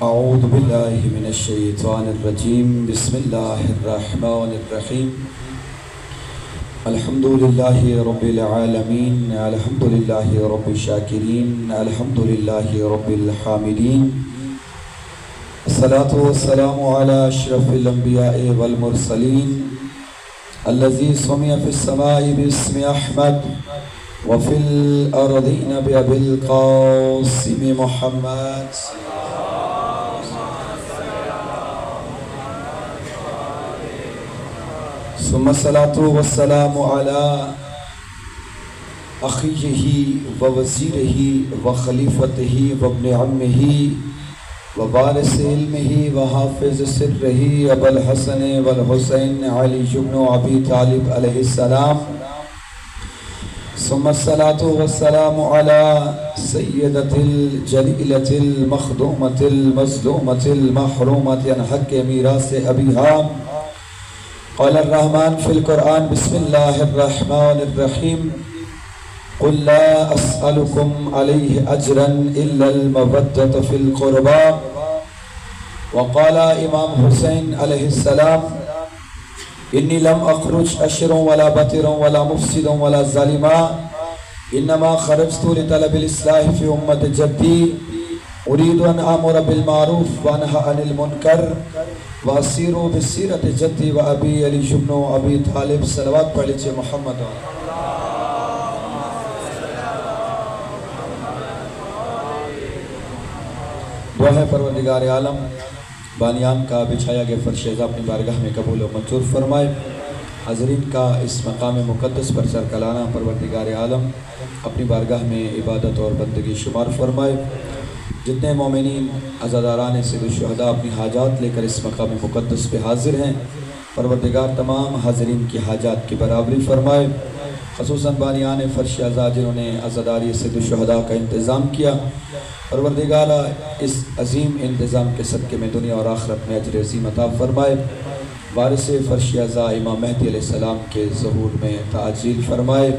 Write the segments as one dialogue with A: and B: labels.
A: اعوذ باللہ من الشیطان الرجیم بسم اللہ الرحمن الرحیم الحمدللہ رب العالمین الحمدللہ رب الشاکرین الحمدللہ رب الحامدین الصلاة والسلام علی اشرف الانبیاء والمرسلین الذی سمع فی السماء باسم احمد وفی الارضین بابی القاسم محمد ثم الصلاة والسلام على أخيه ووزيره وخليفته وابن عمه ووارث علمه وحافظ سره أبا الحسن والحسين علي بن أبي طالب عليه السلام ثم الصلاة والسلام على سيدة الجليلة المخدومة المظلومة المحرومة عن حق ميراث أبيها قال الرحمن في القرآن بسم الله الرحمن الرحيم قل لا أسألكم عليه أجرا إلا المودة في القربى وقال إمام حسين عليه السلام إني لم أخرج أشر ولا بطر ولا مفسد ولا ظالما إنما خرجت لطلب الإصلاح في أمة جدي أريد أن آمر بالمعروف وأنهى عن المنكر وَأَسِيرُوا بِالسِّيرَةِ جَدِّي وَأَبِي علی بن ابی طالب صلوات پڑھ لیجئے محمد دعا ہے پروردگار عالم بانیان کا بچھایا گیا فرش عزا اپنی بارگاہ میں قبول و منظور فرمائے. حاضرین کا اس مقام مقدس پر سر کلانا پروردگار عالم اپنی بارگاہ میں عبادت اور بندگی شمار فرمائے. جتنے مومنین عزاداران سید الشہداء اپنی حاجات لے کر اس مقام مقدس پہ حاضر ہیں پروردگار تمام حاضرین کی حاجات کی برابری فرمائے. خصوصاً بانیان فرش عزا جنہوں نے عزاداری سید الشہداء کا انتظام کیا پروردگار اس عظیم انتظام کے صدقے میں دنیا اور آخرت میں اجر عظیم عطا فرمائے. وارث فرش عزا امام مہدی علیہ السلام کے ظہور میں تعجیل فرمائے.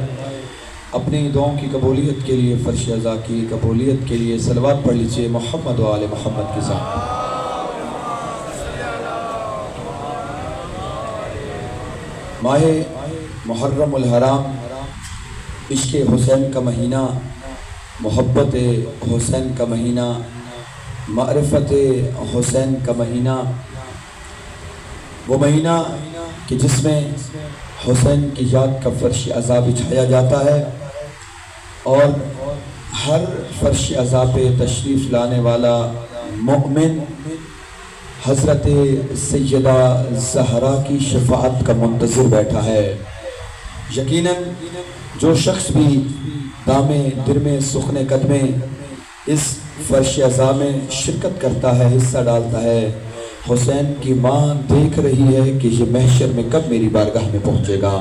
A: اپنی دعاؤں کی قبولیت کے لیے فرش عزا کی قبولیت کے لیے صلوات پڑھ لیجئے محمد و آل محمد کے ساتھ. ماہ محرم الحرام عشق حسین کا مہینہ، محبت حسین کا مہینہ، معرفت حسین کا مہینہ، وہ مہینہ کہ جس میں حسین کی یاد کا فرش عزا بچھایا جاتا ہے اور ہر فرش عزا پہ تشریف لانے والا مومن حضرت سیدہ زہرا کی شفاعت کا منتظر بیٹھا ہے. یقیناً جو شخص بھی دامے درمے سخن قدمے اس فرش عزا میں شرکت کرتا ہے، حصہ ڈالتا ہے، حسین کی ماں دیکھ رہی ہے کہ یہ محشر میں کب میری بارگاہ میں پہنچے گا.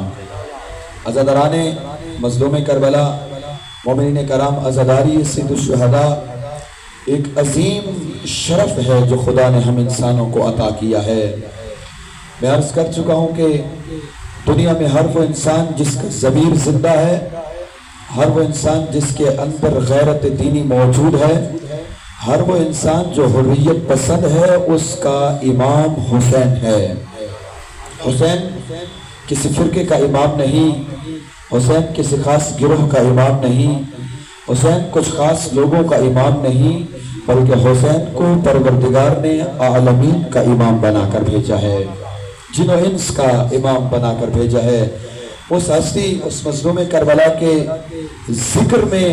A: عزاداران مظلوم کربلا، مومنین کرام، عزاداری سید الشہداء ایک عظیم شرف ہے جو خدا نے ہم انسانوں کو عطا کیا ہے. میں عرض کر چکا ہوں کہ دنیا میں ہر وہ انسان جس کا ضمیر زندہ ہے، ہر وہ انسان جس کے اندر غیرت دینی موجود ہے، ہر وہ انسان جو حریت پسند ہے، اس کا امام حسین ہے. حسین کسی فرقے کا امام نہیں، حسین کسی خاص گروہ کا امام نہیں، حسین کچھ خاص لوگوں کا امام نہیں، بلکہ حسین کو پروردگار نے عالمین کا امام بنا کر بھیجا ہے، جن و انس کا امام بنا کر بھیجا ہے. اس ہستی، اس مظلوم کربلا کے ذکر میں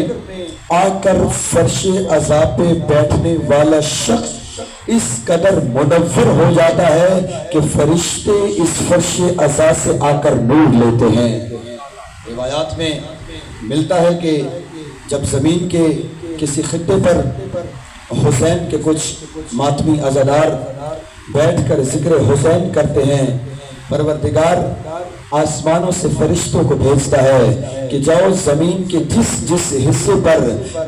A: آ کر فرش عزا پہ بیٹھنے والا شخص اس قدر منور ہو جاتا ہے کہ فرشتے اس فرش عزا سے آ کر نور لیتے ہیں. روایات میں ملتا ہے کہ جب زمین کے کسی خطے پر حسین کے کچھ ماتمی عزادار بیٹھ کر ذکر حسین کرتے ہیں، پروردگار آسمانوں سے فرشتوں کو بھیجتا ہے کہ جاؤ زمین کے جس حصے پر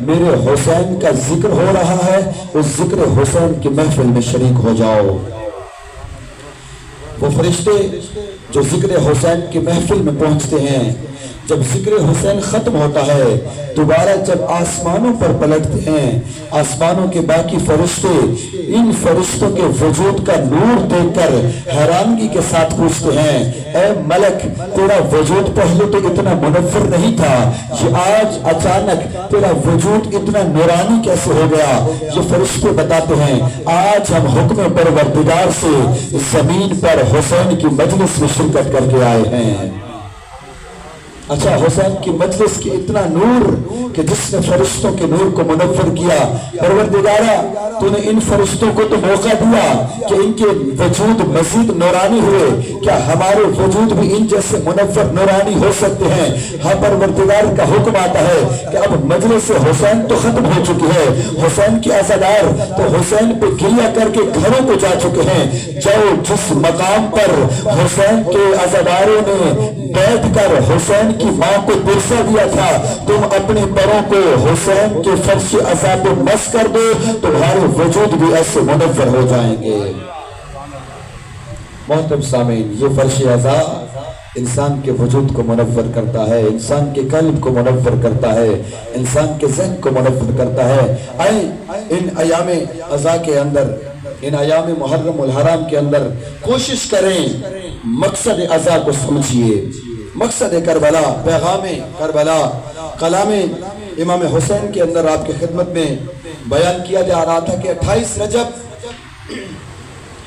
A: میرے حسین کا ذکر ہو رہا ہے اس ذکر حسین کی محفل میں شریک ہو جاؤ. وہ فرشتے جو ذکر حسین کی محفل میں پہنچتے ہیں جب ذکر حسین ختم ہوتا ہے دوبارہ جب آسمانوں پر پلٹتے ہیں آسمانوں کے باقی فرشتے ان فرشتوں کے وجود کا نور دیکھ کر حیرانگی کے ساتھ پوچھتے ہیں اے ملک تیرا وجود پہلے تو اتنا منور نہیں تھا یہ آج اچانک تیرا وجود اتنا نورانی کیسے ہو گیا؟ یہ فرشتے بتاتے ہیں آج ہم حکم پروردگار سے زمین پر حسین کی مجلس میں شرکت کر کے آئے ہیں۔ اچھا حسین کی مجلس کی اتنا نور کہ جس نے فرشتوں کے نور کو منور کیا، پروردگارا تو نے ان فرشتوں کو تو موقع دیا کہ ان کے وجود مزید نورانی ہوئے، کیا ہمارے وجود بھی ان جیسے منور نورانی ہو سکتے ہیں؟ ہاں پروردگار کا حکم آتا ہے کہ اب مجلس حسین تو ختم ہو چکی ہے، حسین کے عزادار تو حسین پہ گریہ کر کے گھروں کو جا چکے ہیں، جو جس مقام پر حسین کے عزاداروں نے بیٹھ کر حسین کی ماں کو درسہ دیا تھا تم اپنے پروں کو حسین کے فرش عزا پہ مس کر دو تمہارے وجود بھی ایسے منور ہو جائیں گے۔ محترم سامعین یہ فرش عزا انسان کے وجود کو منور کرتا ہے، انسان کے قلب کو منور کرتا ہے، انسان کے ذہن کو منور کرتا ہے۔ آئیں ان ایام عزا کے اندر ان ایام محرم الحرام کے اندر کوشش کریں مقصد عزا کو سمجھیے، مقصد کربلا، پیغام کربلا، کلام امام حسین کے اندر آپ کی خدمت میں بیان کیا جا رہا تھا کہ 28 رجب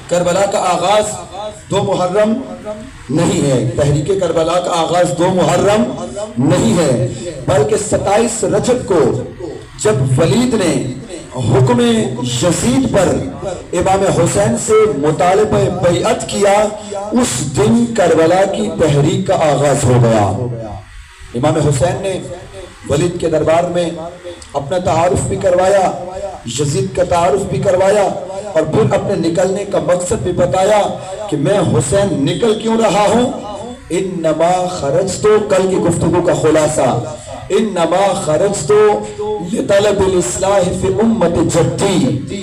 A: کربلا کا آغاز 2 محرم نہیں ہے، تحریک کربلا کا آغاز 2 محرم نہیں ہے، بلکہ 27 رجب کو جب ولید نے حکم یزید پر امام حسین سے مطالبہ بیعت کیا اس دن کربلا کی تحریک کا آغاز ہو گیا۔ امام حسین نے ولید کے دربار میں اپنا تعارف بھی کروایا، یزید کا تعارف بھی کروایا اور پھر اپنے نکلنے کا مقصد بھی بتایا کہ میں حسین نکل کیوں رہا ہوں۔ انما خرجت، کل کی گفتگو کا خلاصہ، انما خرجت لطلب الاصلاح فی امت جدی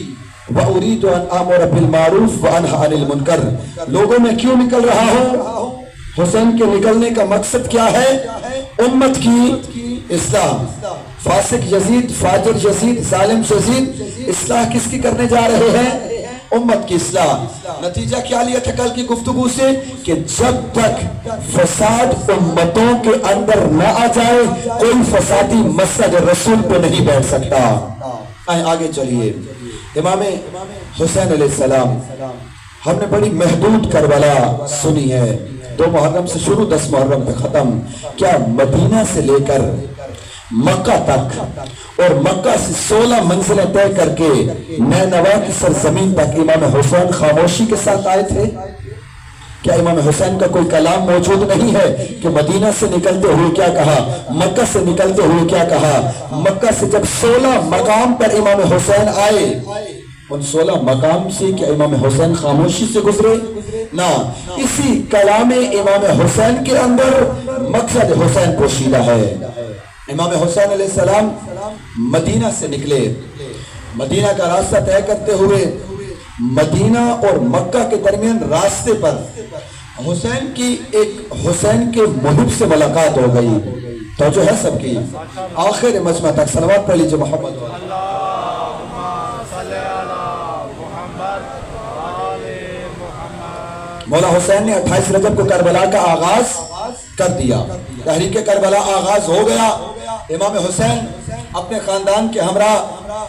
A: وارید ان امر بالمعروف وانہی عن المنکر، لوگوں میں کیوں نکل رہا ہوں؟ حسین کے نکلنے کا مقصد کیا ہے؟ امت کی اصلاح۔ فاسق یزید، فاجر یزید، ظالم یزید اصلاح کس کی کرنے جا رہے ہیں؟ امت کی اصلاح۔ نتیجہ کیا لیا تھا کل کی گفتگو سے کہ جب تک فساد امتوں کے اندر نہ آ جائے کوئی فسادی مسجد رسول پہ نہیں بیٹھ سکتا۔ آئیں آگے چلیے، امام حسین علیہ السلام ہم نے بڑی محدود کربلا سنی ہے، 2 محرم سے شروع 10 محرم پہ ختم، کیا مدینہ سے لے کر مکہ تک اور مکہ سے 16 منزلیں طے کر کے نینوا کی سرزمین تک امام حسین خاموشی کے ساتھ آئے تھے؟ کیا امام حسین کا کوئی کلام موجود نہیں ہے کہ مدینہ سے نکلتے ہوئے کیا کہا، مکہ سے نکلتے ہوئے کیا کہا؟ مکہ سے جب 16 مقام پر امام حسین آئے ان 16 مقام سے کیا امام حسین خاموشی سے گزرے؟ نہ، اسی کلام امام حسین کے اندر مقصد حسین پوشیدہ ہے۔ امام حسین علیہ السلام مدینہ سے نکلے، مدینہ کا راستہ طے کرتے ہوئے مدینہ اور مکہ کے درمیان راستے پر حسین کے محب سے ملاقات ہو گئی۔ توجہ ہے سب کی؟ آخر مجمع تک صلوات پڑھ لیجئے محمد مولا حسین نے 28 رجب کو کربلا کا آغاز کر دیا، تحریک کربلا آغاز ہو گیا۔ امام حسین اپنے خاندان کے ہمراہ،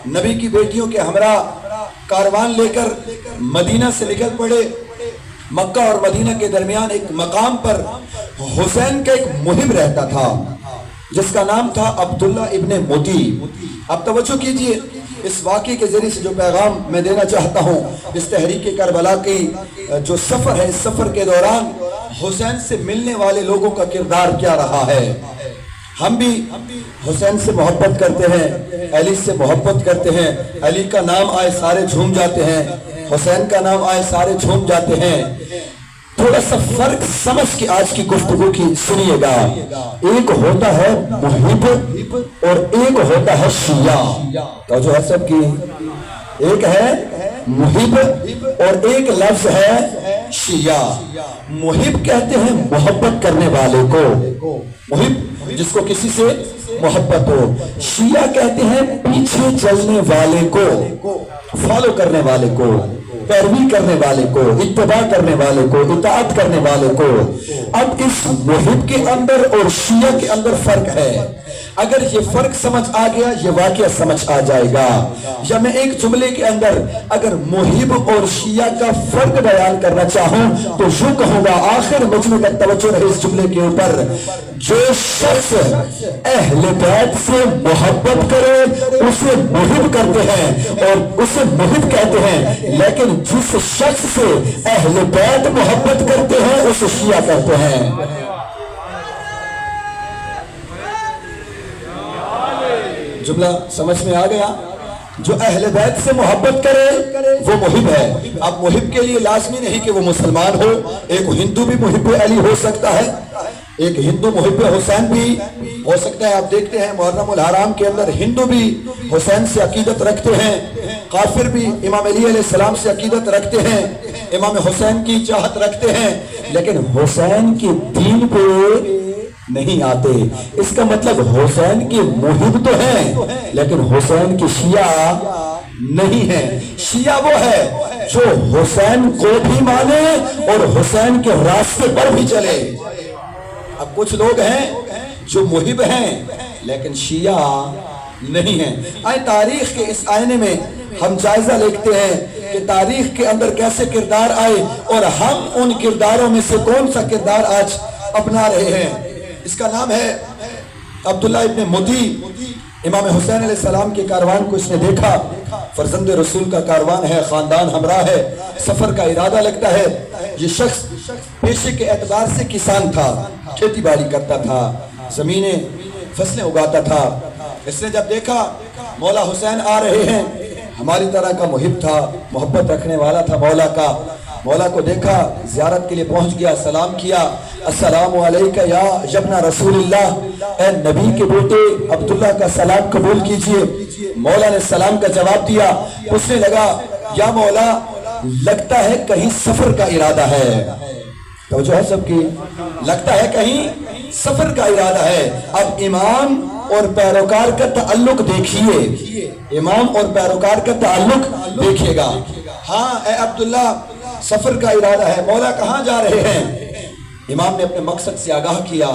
A: نبی کی بیٹیوں کے ہمراہ کاروان لے کر مدینہ سے نکل پڑے۔ مکہ اور مدینہ کے درمیان ایک مقام پر حسین کا ایک محب رہتا تھا جس کا نام تھا عبداللہ ابن متی۔ اب توجہ کیجئے، اس واقعے کے ذریعے سے جو پیغام میں دینا چاہتا ہوں، اس تحریک کربلا کی جو سفر ہے، اس سفر کے دوران حسین سے ملنے والے لوگوں کا کردار کیا رہا ہے۔ ہم بھی حسین سے محبت کرتے ہیں، علی سے محبت کرتے ہیں، علی کا نام آئے سارے جھوم جاتے ہیں، حسین کا نام آئے سارے جھوم جاتے ہیں۔ تھوڑا سا فرق سمجھ کے آج کی گفتگو کی سنیے گا، ایک ہوتا ہے محب اور ایک ہوتا ہے شیعہ۔ توجہ ہے سب کی؟ ایک ہے محب اور ایک لفظ ہے شیعہ. محب کہتے ہیں محبت کرنے والے کو، محب جس کو کسی سے محبت ہو. شیعہ کہتے ہیں پیچھے چلنے والے کو، فالو کرنے والے کو، پیروی کرنے والے کو، اتباع کرنے والے کو، اطاعت کرنے والے کو. اب اس محب کے اندر اور شیعہ کے اندر فرق ہے. اگر یہ فرق سمجھ آ گیا یہ واقعہ سمجھ آ جائے گا. یا میں ایک جملے کے اندر اگر محب اور شیعہ کا فرق بیان کرنا چاہوں تو یوں کہوں گا، آخر مجمع کا توجہ رہے اس جملے کے اوپر، جو شخص اہل بیت سے محبت کرے اسے محب کرتے ہیں اور اسے محب کہتے ہیں، لیکن جس شخص سے اہل بیت محبت کرتے ہیں اسے شیعہ کہتے ہیں. جملہ سمجھ میں آ گیا؟ جو اہل بیت سے محبت کرے وہ محب ہے. اب محب کے لیے لازمی نہیں کہ وہ مسلمان ہو، ایک ہندو بھی محب علی ہو سکتا ہے، ایک ہندو محب حسین بھی ہو سکتا ہے. آپ دیکھتے ہیں محرم الحرام کے اندر ہندو بھی حسین سے عقیدت رکھتے ہیں، کافر بھی امام علی علیہ السلام سے عقیدت رکھتے ہیں، امام حسین کی چاہت رکھتے ہیں، لیکن حسین کے دین پہ نہیں آتے. اس کا مطلب حسین کے محب تو ہیں لیکن حسین کے شیعہ نہیں ہیں. شیعہ وہ ہے جو حسین کو بھی مانے اور حسین کے راستے پر بھی چلے. اب کچھ لوگ ہیں جو محب ہیں لیکن شیعہ نہیں ہیں. آئے تاریخ کے اس آئینے میں ہم جائزہ لیتے ہیں کہ تاریخ کے اندر کیسے کردار آئے اور ہم ان کرداروں میں سے کون سا کردار آج اپنا رہے ہیں. اس کا نام ہے عبداللہ ابن مدی. امام حسین علیہ السلام کے کاروان کو اس نے دیکھا، فرزند رسول کا کاروان ہے، خاندان ہمراہ ہے، سفر کا ارادہ لگتا ہے. یہ شخص پیشے کے اعتبار سے کسان تھا، کھیتی باڑی کرتا تھا، زمینیں فصلیں اگاتا تھا. اس نے جب دیکھا مولا حسین آ رہے ہیں، ہماری طرح کا محب تھا، محبت رکھنے والا تھا مولا کا. مولا کو دیکھا، زیارت کے لیے پہنچ گیا، سلام کیا، السلام علیکہ یا ابن رسول اللہ، اے نبی کے بیٹے عبداللہ کا سلام قبول کیجئے. مولا نے سلام کا جواب دیا. پوچھنے لگا، یا مولا لگتا ہے کہیں سفر کا ارادہ ہے. توجہ ہے سب کی؟ لگتا ہے کہیں سفر کا ارادہ ہے. اب امام اور پیروکار کا تعلق دیکھیے، امام اور پیروکار کا تعلق دیکھیے گا. ہاں اے عبداللہ سفر کا ارادہ ہے. مولا کہاں جا رہے ہیں؟ امام نے اپنے مقصد سے آگاہ کیا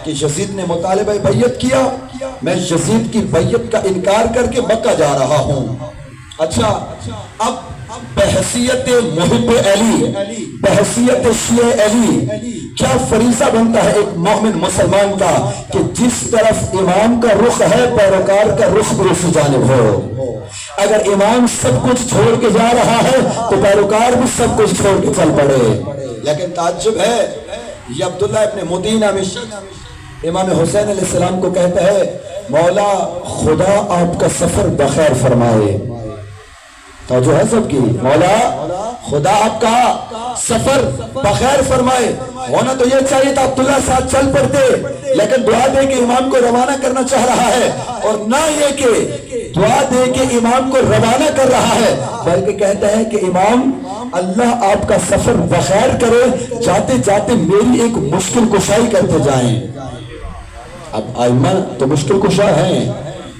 A: کہ یزید نے مطالبہ بیعت کیا، میں یزید کی بیعت کا انکار کر کے مکہ جا رہا ہوں. اچھا، اب بحیثیت محب علی، بحیثیت شیعہ علی، کیا فریضہ بنتا ہے ایک مومن مسلمان کا کہ جس طرف امام کا رخ ہے پیروکار کا رخ بھی اسی جانب ہو. اگر امام سب کچھ چھوڑ کے جا رہا ہے تو پیروکار بھی سب کچھ چھوڑ کے چل پڑے. لیکن تعجب ہے، یہ عبداللہ ابن مدینہ میں شخص امام حسین علیہ السلام کو کہتا ہے، مولا خدا آپ کا سفر بخیر فرمائے. توجہ ہے سب کی؟ مولا خدا آپ کا سفر بخیر فرمائے. ہونا تو یہ چاہیے تھا عبداللہ ساتھ چل پڑتے، لیکن دعا دے کے امام کو روانہ کرنا چاہ رہا ہے، اور نہ یہ کہ دعا دے کے امام کو روانہ کر رہا ہے بلکہ کہتا ہے کہ امام اللہ آپ کا سفر بخیر کرے، جاتے جاتے میری ایک مشکل کشائی کرتے جائیں. اب ائمہ تو مشکل کشا ہیں،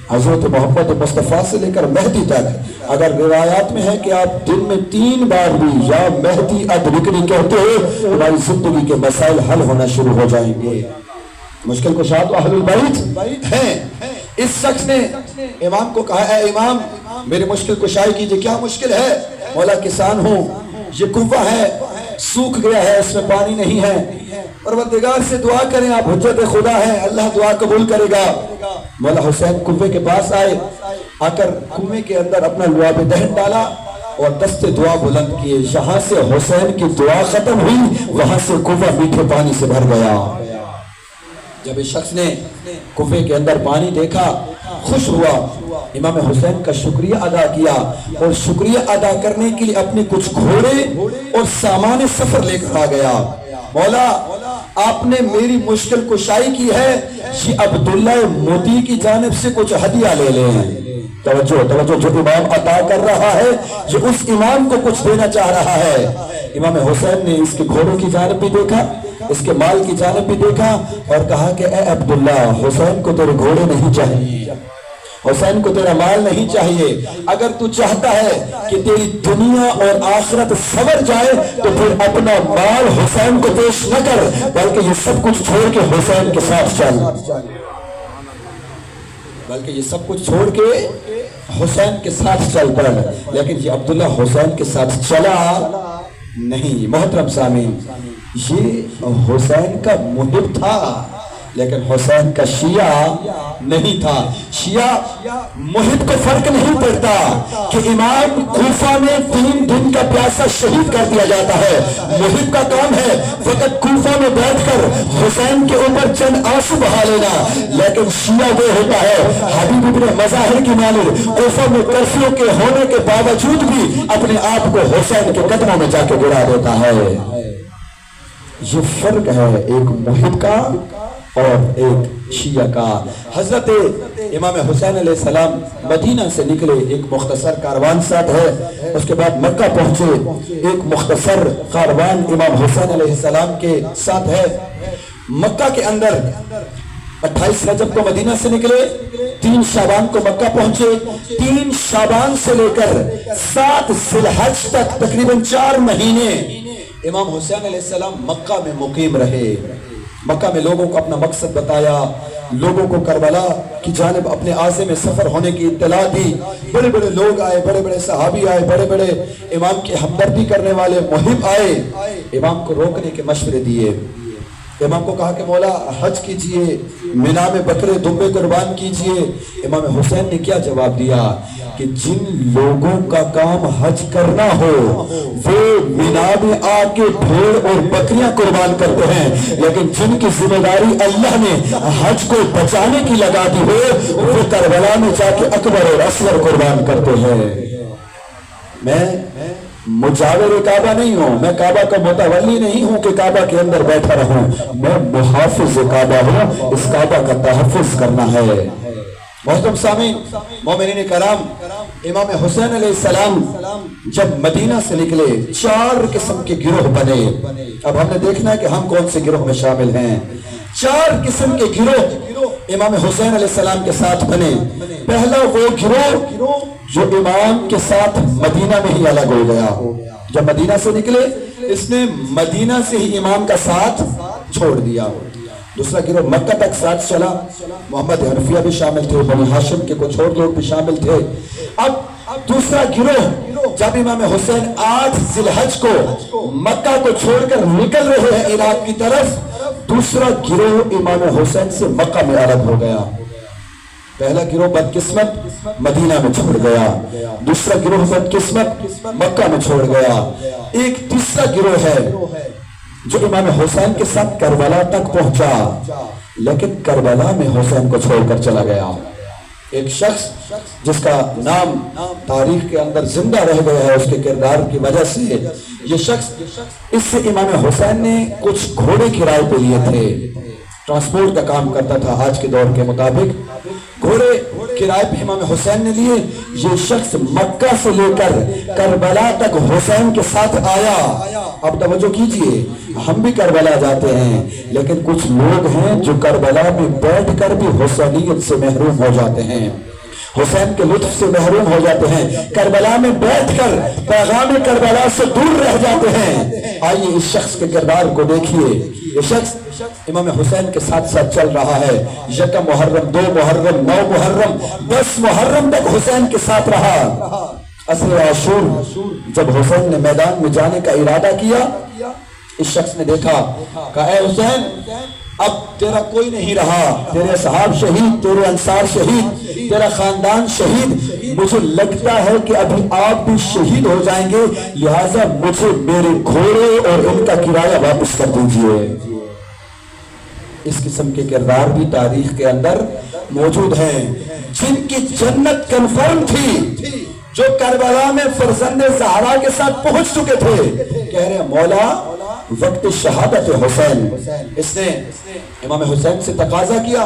A: حضرت محمد مصطفیٰ سے لے کر مہدی تک. اگر روایات میں ہے کہ آپ دن میں 3 بار بھی یا مہدی ادرکنی کہتے ہیں، ہماری زندگی کے مسائل حل ہونا شروع ہو جائیں گے. مشکل کشا تو اہل البیت ہیں. اس شخص نے امام کو کہا، اے امام میری مشکل کشائی کیجئے. کیا مشکل ہے؟ مولا کسان ہوں، یہ کنواں ہے سوکھ گیا ہے، اس میں پانی نہیں ہے، پروردگار سے دعا کریں، آپ حجت خدا ہیں، اللہ دعا قبول کرے گا. مولا حسین کنویں کے پاس آئے، آ کر کنویں کے اندر اپنا لعاب دہن ڈالا اور دست دعا بلند کیے. یہاں سے حسین کی دعا ختم ہوئی، وہاں سے کنواں میٹھے پانی سے بھر گیا. جب اس شخص نے کنویں کے اندر پانی دیکھا خوش ہوا، امام حسین کا شکریہ ادا کیا، اور شکریہ ادا کرنے کے لیے اپنے کچھ گھوڑے اور سامان سفر لے کر آ گیا. مولا آپ نے میری مشکل کشائی کی ہے، یہ عبداللہ مدی کی جانب سے کچھ ہدیہ لے لیں. توجہ توجہ، جو امام عطا کر رہا ہے جو اس امام کو کچھ دینا چاہ رہا ہے۔ امام حسین نے اس کے گھوڑوں کی جانب بھی دیکھا، اس کے مال کی جانب بھی دیکھا اور کہا کہ اے عبداللہ، حسین کو تیرے گھوڑے نہیں چاہیے، حسین کو تیرا مال نہیں چاہیے، اگر تو چاہتا ہے کہ تیری دنیا اور آخرت سنور جائے تو پھر اپنا مال حسین کو پیش نہ کر، بلکہ یہ سب کچھ چھوڑ کے حسین کے ساتھ چل، بلکہ یہ سب کچھ چھوڑ کے حسین کے ساتھ چل پڑ۔ لیکن یہ عبداللہ حسین کے ساتھ چلا نہیں۔ محترم سامعین، یہ حسین کا محب تھا لیکن حسین کا شیعہ نہیں تھا۔ شیعہ محب کو فرق نہیں پڑتا کہ امام کوفہ میں 3 دن کا پیاسا شہید کر دیا جاتا ہے، محب کا کام ہے فقط کوفہ میں بیٹھ کر حسین کے اوپر چند آنسو بہا لینا، لیکن شیعہ وہ ہوتا ہے حبیب ابن مظاہر کی مانند کوفہ میں کرفیو کے ہونے کے باوجود بھی اپنے آپ کو حسین کے قدموں میں جا کے گرا دیتا ہے۔ یہ فرق ہے ایک محب کا اور ایک شیعہ کا۔ حضرت امام حسین علیہ السلام مدینہ سے نکلے، ایک مختصر کاروان ساتھ ہے، اس کے بعد مکہ پہنچے، ایک مختصر کاروان امام حسین علیہ السلام کے ساتھ ہے۔ مکہ کے اندر 28 رجب کو مدینہ سے نکلے، 3 شعبان کو مکہ پہنچے، 3 شعبان سے لے کر 7 ذی الحج تک تقریباً 4 مہینے امام حسین علیہ السلام مکہ میں مقیم رہے۔ مکہ میں لوگوں کو اپنا مقصد بتایا، لوگوں کو کربلا کی جانب اپنے عازم سفر ہونے کی اطلاع دی۔ بڑے بڑے لوگ آئے، بڑے بڑے صحابی آئے، بڑے بڑے امام کی ہمدردی کرنے والے محب آئے، امام کو روکنے کے مشورے دیے۔ امام کو کہا کہ مولا حج کیجئے، مینا میں بکرے دمبے قربان کیجئے۔ امام حسین نے کیا جواب دیا کہ جن لوگوں کا کام حج کرنا ہو وہ مینا میں آ کے بھیڑ اور بکریاں قربان کرتے ہیں، لیکن جن کی ذمہ داری اللہ نے حج کو بچانے کی لگا دی ہو وہ کربلا میں جا کے اکبر اور اصغر قربان کرتے ہیں۔ میں مجاور کعبہ نہیں ہوں، میں کعبہ کا متولی نہیں ہوں کہ کعبہ کے اندر بیٹھا رہوں، میں محافظ کعبہ ہوں، اس کعبہ کا تحفظ کرنا ہے۔ محترم سامعین، مومنین کرام، امام حسین علیہ السلام جب مدینہ سے نکلے 4 قسم کے گروہ بنے۔ اب ہم نے دیکھنا ہے کہ ہم کون سے گروہ میں شامل ہیں۔ 4 قسم کے گروہ امام حسین علیہ السلام کے ساتھ بنے۔ پہلا وہ گروہ جو امام کے ساتھ مدینہ میں ہی الگ ہو گیا، جب مدینہ سے نکلے اس نے مدینہ سے ہی امام کا ساتھ چھوڑ دیا۔ دوسرا گروہ مکہ تک ساتھ چلا، محمد حنفیہ بھی شامل تھے، بنی ہاشم کے کچھ اور لوگ بھی شامل تھے۔ اب دوسرا گروہ جب امام حسین 8 ذی الحج کو مکہ کو چھوڑ کر نکل رہے ہیں عراق کی طرف، دوسرا گروہ امام حسین سے مکہ میں الگ ہو گیا۔ پہلا گروہ بدقسمت مدینہ میں چھوڑ گیا، دوسرا گروہ بدقسمت مکہ میں چھوڑ گیا۔ ایک تیسرا گروہ ہے جو امام حسین کے ساتھ کربلا تک پہنچا لیکن کربلا میں حسین کو چھوڑ کر چلا گیا۔ ایک شخص جس کا نام تاریخ کے اندر زندہ رہ گیا ہے اس کے کردار کی وجہ سے، یہ شخص اس سے امام حسین نے کچھ گھوڑے کرائے پہ لیے تھے، ٹرانسپورٹ کا کام کرتا تھا آج کے دور کے مطابق، گھوڑے کرائے پہ امام حسین نے لیے۔ یہ شخص مکہ سے لے کر کربلا تک حسین کے ساتھ آیا۔ اب توجہ کیجئے، ہم بھی کربلا جاتے ہیں لیکن کچھ لوگ ہیں جو کربلا میں بیٹھ کر بھی حسینیت سے محروم ہو جاتے ہیں، حسین کے لطف سے محروم ہو جاتے ہیں، کربلا میں بیٹھ کر پیغام کربلا سے دور رہ جاتے ہیں۔ آئیے اس شخص کے کردار کو دیکھیے۔ یہ شخص امام حسین کے ساتھ ساتھ چل رہا ہے، 1 محرم، 2 محرم، 9 محرم، 10 محرم تک حسین کے ساتھ رہا۔ عصر عاشور جب حسین نے میدان میں جانے کا ارادہ کیا، اس شخص نے دیکھا، کہا اے حسین اب تیرا کوئی نہیں رہا، تیرے صحاب شہید، تیرے انصار شہید، تیرا خاندان شہید، مجھے لگتا ہے کہ ابھی آپ بھی شہید ہو جائیں گے، لہٰذا مجھے میرے گھوڑے اور ان کا کرایہ واپس کر دیجئے۔ اس قسم کے کردار بھی تاریخ کے اندر موجود ہیں جن کی جنت کنفرم تھی، جو کربلا میں فرزند زہرا کے ساتھ پہنچ چکے تھے، کہہ رہے ہیں مولا وقت شہادت حسین۔ اس نے امام حسین سے تقاضا کیا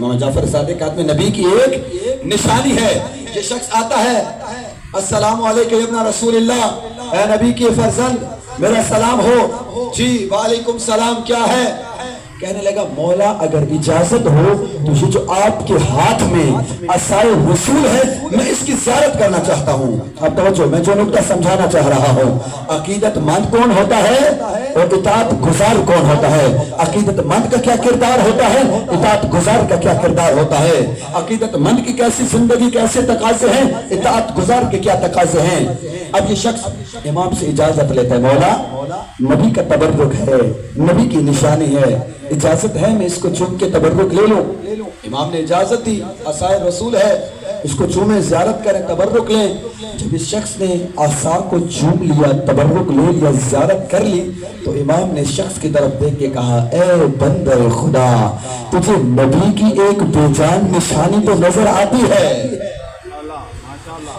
A: امام جعفر صادق ہاتھ میں نبی کی ایک نشانی ہے. یہ شخص آتا ہے, السلام علیکم ابن رسول اللہ, اے نبی کی فرزند میرا سلام ہو. جی وعلیکم السلام, کیا ہے؟ کہنے لگا مولا اگر اجازت ہو تو یہ جو آپ کے ہاتھ میں عصائے رسول ہے میں اس کی زیارت کرنا چاہتا ہوں. اب توجہ, میں جو نکتہ سمجھانا چاہ رہا ہوں, عقیدت مند کون ہوتا ہے اور اطاعت گزار کون ہوتا ہے. عقیدت مند کا کیا کردار ہوتا ہے, اطاعت گزار کا کیا کردار ہوتا ہے. عقیدت مند کی کیسی زندگی, کیسے تقاضے ہیں, اطاعت گزار کے کیا تقاضے ہیں. اب یہ شخص امام سے اجازت لیتا ہے, مولا نبی کا تبرک ہے, نبی کی نشانی ہے, اجازت ہے میں اس کو چوم کے تبرک لے لوں. امام نے اجازت دی, عصائے رسول ہے, اس کو چومیں, زیارت کریں, تبرک لیں. جب اس شخص نے عصا کو چوم لیا, تبرک لے لیا, زیارت کر لی, تو امام نے شخص کی طرف دیکھ کے کہا, اے بندے خدا تجھے نبی کی ایک بے جان نشانی تو نظر آتی ہے,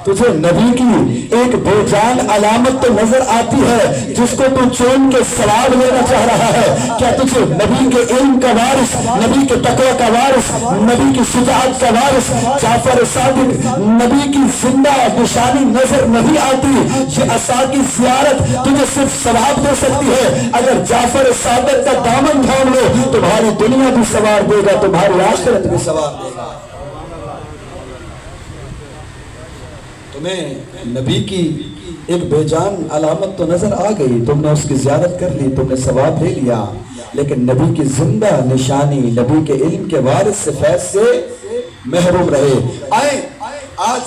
A: تجھے نبی کی ایک بے جان علامت تو نظر آتی ہے جس کو تو چوم کے ثواب لینا چاہ رہا ہے. کیا تجھے نبی کے علم کا وارث, نبی کے تقوی کا وارث, نبی کی شجاعت کا وارث جعفر صادق, نبی کی زندہ نشانی نظر نہیں آتی؟ یہ عصا کی زیارت تجھے صرف ثواب دے سکتی ہے. اگر جعفر صادق کا دامن تھام لو تمہاری دنیا بھی سوار دے گا, تمہاری آخرت بھی سوار دے گا. تمہیں نبی کی ایک بے جان علامت تو نظر آ گئی, تم نے اس کی زیارت کر لی, تم نے ثواب لے لیا, لیکن نبی کی زندہ نشانی, نبی کے علم کے وارث سے, فیض سے محروم رہے. آئیں آج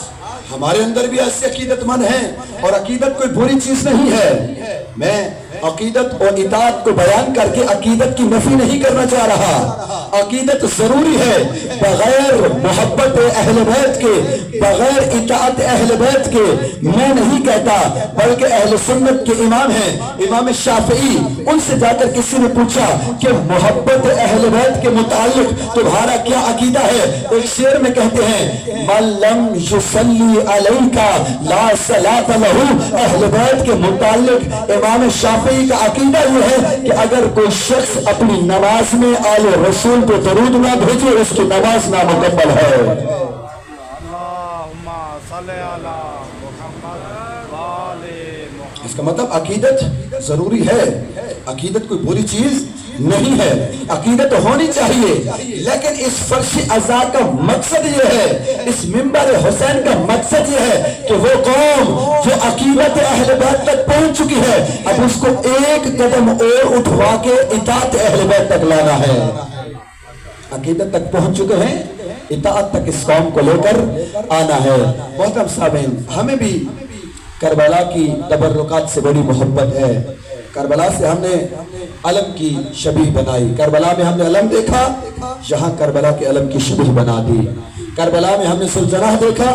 A: ہمارے اندر بھی ایسے عقیدت مند ہیں, اور عقیدت کوئی بری چیز نہیں ہے. میں عقیدت اور اطاعت کو بیان کر کے عقیدت کی نفی نہیں کرنا چاہ رہا. عقیدت ضروری ہے, بغیر محبت اہل بیت کے, بغیر اطاعت اہل بیت کے میں نہیں کہتا, بلکہ اہل سنت کے امام ہیں امام شافعی, ان سے جا کر کسی نے پوچھا کہ محبت اہل بیت کے متعلق تمہارا کیا عقیدہ ہے. ایک شعر میں کہتے ہیں, من لم یصلی علیکا لا صلاۃ لہ. اہل بیت کے متعلق امام شافعی کا عقیدہ یہ ہے کہ اگر کوئی شخص اپنی نماز میں آل رسول پہ درود نہ بھیجے اس کی نماز نامکمل ہے. اس کا مطلب عقیدت ضروری ہے, عقیدت کوئی بری چیز نہیں ہے, عقیدت ہونی چاہیے. لیکن اس فرش عزا کا مقصد یہ ہے, اس منبر حسین کا مقصد یہ ہے کہ وہ قوم جو عقیدت اہل بیت تک پہنچ چکی ہے, اب اس کو ایک قدم اور اٹھوا کے اطاعت اہل بیت تک لانا ہے. عقیدت تک پہنچ چکے ہیں, اطاعت تک اس قوم کو لے کر آنا ہے. محترم سامعین, ہمیں بھی کربلا کی تبرکات سے بڑی محبت ہے. کربلا سے ہم نے علم کی شبیہ بنائی, کربلا میں ہم نے علم دیکھا, یہاں کربلا کے علم کی شبیہ بنا دی. کربلا میں ہم نے ذوالجناح دیکھا,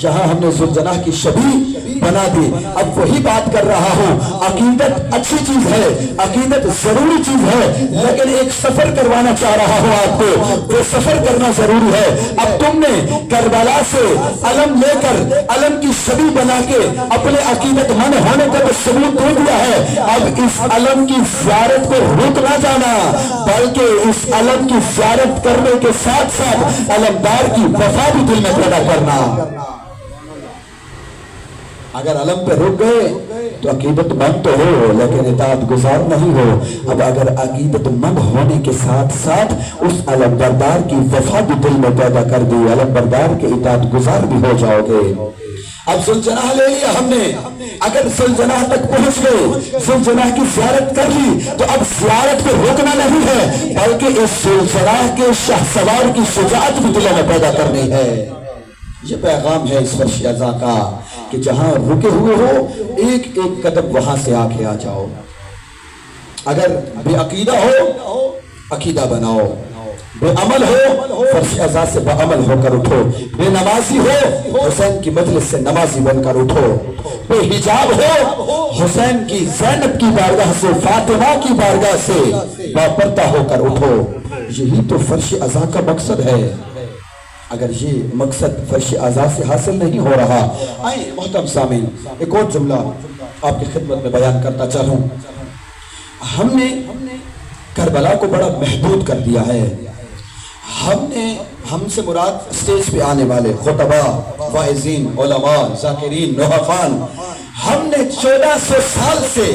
A: یہاں ہم نے ذوالجناح کی شبیہ بنا دی. اب وہی بات کر رہا ہوں, عقیدت اچھی چیز ہے, عقیدت ضروری چیز ہے, لیکن ایک سفر کروانا چاہ رہا ہوں آپ کو, وہ سفر کرنا ضروری ہے. اب تم نے کربلا سے علم لے کر علم کی شبیہ بنا کے اپنے عقیدت مند ہونے کا تو ثبوت دے دیا ہے. اب اس علم کی زیارت کو رک نہ جانا, بلکہ اس علم کی زیارت کرنے کے ساتھ ساتھ علمدار کی وفا بھی دل میں پیدا کرنا. اگر علم پہ رک گئے تو عقیدت مند تو ہو لیکن اطاعت گزار نہیں ہو. اب اگر عقیدت مند ہونے کے ساتھ ساتھ اس علم بردار کی وفا بھی دل میں پیدا کر دی, علم بردار کے اطاعت گزار بھی ہو جاؤ گے. اب ذوالجناح لے لیا ہم نے, اگر ذوالجناح تک پہنچ گئے, ذوالجناح کی زیارت کر لی, تو اب زیارت پہ رکنا نہیں ہے بلکہ اس ذوالجناح کے شاہ سوار کی شجاعت بھی دلوں میں پیدا کرنی ہے. یہ پیغام ہے اس فرش عزا کا کہ جہاں رکے ہوئے ہو ایک ایک قدم وہاں سے آکے آ جاؤ. اگر بے عقیدہ ہو عقیدہ بناؤ, بے عمل ہو فرش عزا سے بعمل ہو کر اٹھو, بے نمازی ہو حسین کی مجلس سے نمازی بن کر اٹھو, بے حجاب ہو حسین کی زینب کی بارگاہ سے, فاطمہ کی بارگاہ سے باپردہ ہو کر اٹھو. یہی تو فرش عزا کا مقصد ہے. اگر یہ مقصد فرش عزا سے حاصل نہیں ہو رہا, آئیں محترم سامعین ایک اور جملہ آپ کی خدمت میں بیان کرتا چلوں. ہم نے کربلا کو بڑا محدود کر دیا ہے. ہم سے مراد سٹیج پہ آنے والے خطبہ، واعظین، علماء، ذاکرین، نوحفان، ہم نے 1400 سال سے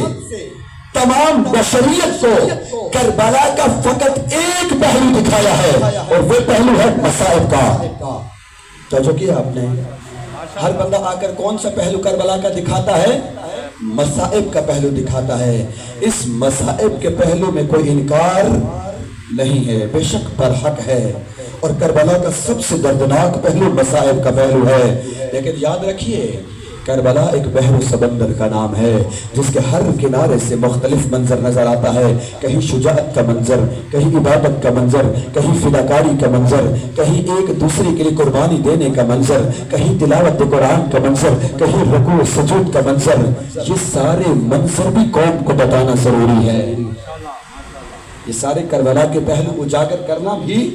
A: تمام بشریت کو کربلا کا فقط ایک پہلو دکھایا ہے، اور وہ پہلو ہے مصائب کا۔ توجہ کیا آپ نے؟ ہر بندہ آ کر کون سا پہلو کربلا کا دکھاتا ہے؟ مصائب کا پہلو دکھاتا ہے۔ اس مصائب کے پہلو میں کوئی انکار نہیں ہے، بے شک برحق ہے، اور کربلا کا سب سے دردناک پہلو مصائب کا پہلو ہے۔ لیکن یاد رکھیے، کربلا ایک بحر و سمندر کا نام ہے جس کے ہر کنارے سے مختلف منظر نظر آتا ہے، کہیں شجاعت کا منظر، کہیں عبادت کا منظر، کہیں فداکاری کا منظر، کہیں ایک دوسرے کے لیے قربانی دینے کا منظر، کہیں تلاوت قرآن کا منظر، کہیں رکوع سجود کا منظر۔ یہ سارے منظر بھی قوم کو بتانا ضروری ہے، یہ سارے کربلا کے پہلو اجاگر کرنا بھی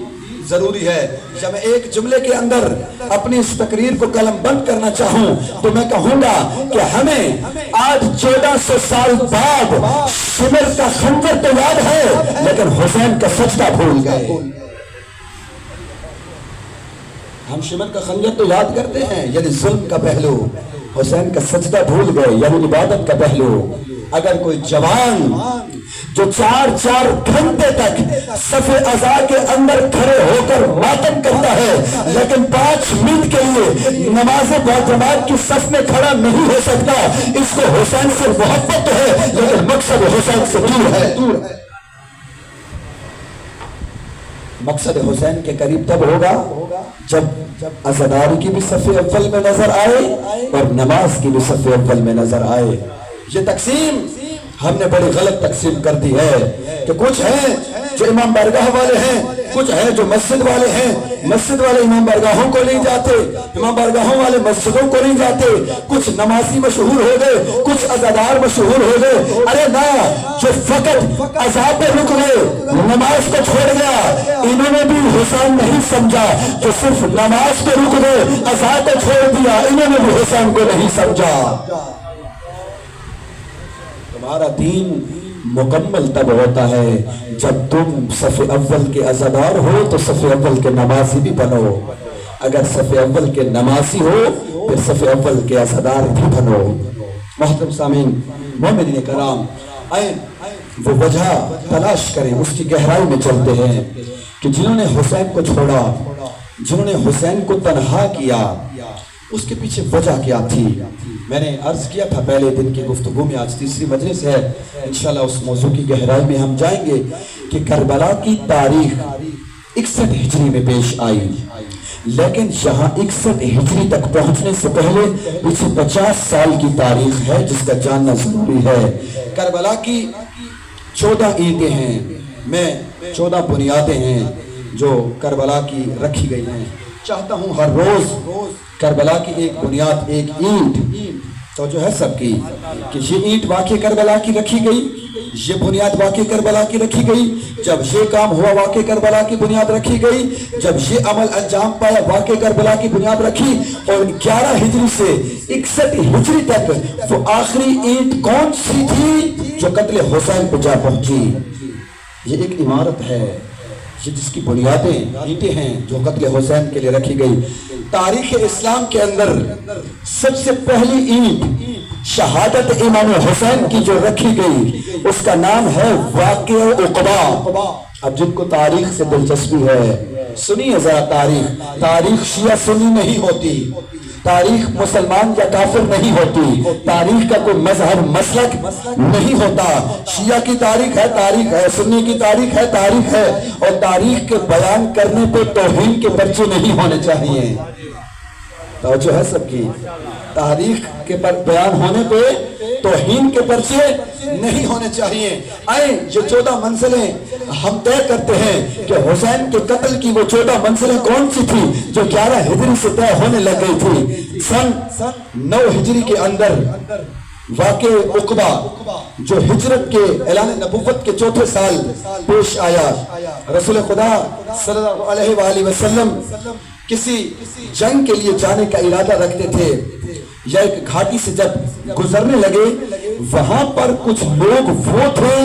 A: ضروری ہے۔ جب میں ایک جملے کے اندر اپنی اس تقریر کو قلم بند کرنا چاہوں تو میں کہوں گا کہ ہمیں آج 1400 سال بعد شمر کا خنجر تو یاد ہے، لیکن حسین کا سجدہ بھول گئے۔ ہم شمر کا خنجر تو یاد کرتے ہیں، یعنی ظلم کا پہلو، حسین کا سجدہ بھول گئے، یعنی عبادت کا پہلو۔ اگر کوئی جوان جو 4 گھنٹے تک صف عزا کے اندر کھڑے ہو کر ماتم کرتا ہے، لیکن 5 منٹ کے لیے نماز باجماعت کی صف میں کھڑا نہیں ہو سکتا، اس کو حسین سے محبت ہے لیکن مقصد حسین سے دور ہے۔ مقصد حسین کے قریب تب ہوگا جب عزاداری کی بھی صف اول میں نظر آئے اور نماز کی بھی صف اول میں نظر آئے۔ یہ تقسیم ہم نے بڑی غلط تقسیم کر دی ہے کہ کچھ ہیں جو امام بارگاہ والے ہیں، کچھ ہیں جو مسجد والے ہیں، مسجد والے امام بارگاہوں کو نہیں جاتے، امام بارگاہوں والے مسجدوں کو نہیں جاتے، کچھ نمازی مشہور ہو گئے، کچھ عزادار مشہور ہو گئے۔ ارے نا، جو فقط عزا پہ رک گئے، نماز کو چھوڑ گیا، انہوں نے بھی حسین نہیں سمجھا۔ جو صرف نماز پہ رک گئے، عزا کو چھوڑ دیا، انہوں نے بھی حسین کو نہیں سمجھا۔ تمہارا دین مکمل تب ہوتا ہے جب تم صف اول کے عزادار ہو تو صف اول کے نمازی بھی بنو، اگر صف اول کے نمازی ہو پھر صف اول کے عزادار بھی بنو۔ محترم سامعین، مومنین کرام، آئیں وہ وجہ تلاش کریں، اس کی گہرائی میں چلتے ہیں کہ جنہوں نے حسین کو چھوڑا، جنہوں نے حسین کو تنہا کیا، اس کے پیچھے وجہ کیا تھی۔ میں نے عرض کیا تھا پہلے دن کی گفتگو میں، آج تیسری مجلس ہے، انشاءاللہ اس موضوع کی گہرائی میں ہم جائیں گے کہ کربلا کی تاریخ 61 ہجری میں پیش آئی، لیکن یہاں 61 ہجری تک پہنچنے سے پہلے پیچھے 50 سال کی تاریخ ہے جس کا جاننا ضروری ہے۔ کربلا کی 14 اینٹیں ہیں، میں 14 بنیادیں ہیں جو کربلا کی رکھی گئی ہیں۔ چاہتا ہوں ہر روز کربلا کی ایک بنیاد، ایک اینٹ تو جو ہے سب کی، کہ یہ اینٹ واقع کربلا کی رکھی گئی، یہ بنیاد واقع کربلا کی رکھی گئی، جب یہ کام ہوا واقع کربلا کی بنیاد رکھی گئی، جب یہ عمل انجام پایا واقع کربلا کی بنیاد رکھی، اور 11 ہجری سے 61 ہجری تک وہ آخری اینٹ کون سی تھی جو قتل حسین پہ جا پہنچی؟ یہ ایک عمارت ہے، یہ جس کی بنیادیں اینٹیں ہیں جو قتل حسین کے لیے رکھی گئی۔ تاریخ اسلام کے اندر سب سے پہلی اینٹ شہادت امام حسین کی جو رکھی گئی اس کا نام ہے واقعہ عقبہ۔ اب جن کو تاریخ سے دلچسپی ہے سنیے ذرا، تاریخ شیعہ سنی نہیں ہوتی، تاریخ مسلمان یا کافر نہیں ہوتی، تاریخ کا کوئی مذہب مسلک نہیں ہوتا۔ شیعہ کی تاریخ ہے، سنی کی تاریخ ہے، اور تاریخ کے بیان کرنے پہ توہین کے پرچے نہیں ہونے چاہیے۔ توجہ ہے سب کی، تاریخ کے بیان ہونے پہ توہین کے پرچے نہیں ہونے چاہیے۔ آئیں یہ 14 منزلیں ہم طے کرتے ہیں کہ حسین کے قتل کی وہ 14 منزلیں کون سی تھی جو 11 ہجری سے طے ہونے لگ گئی تھی۔ سن 9 ہجری کے اندر واقع عقبہ جو ہجرت کے اعلان نبوت کے 4تھے سال پیش آیا، رسول خدا صلی اللہ علیہ وآلہ وسلم کسی جنگ کے لیے جانے کا ارادہ رکھتے تھے، یا ایک گھاٹی سے جب گزرنے لگے، وہاں پر کچھ لوگ وہ تھے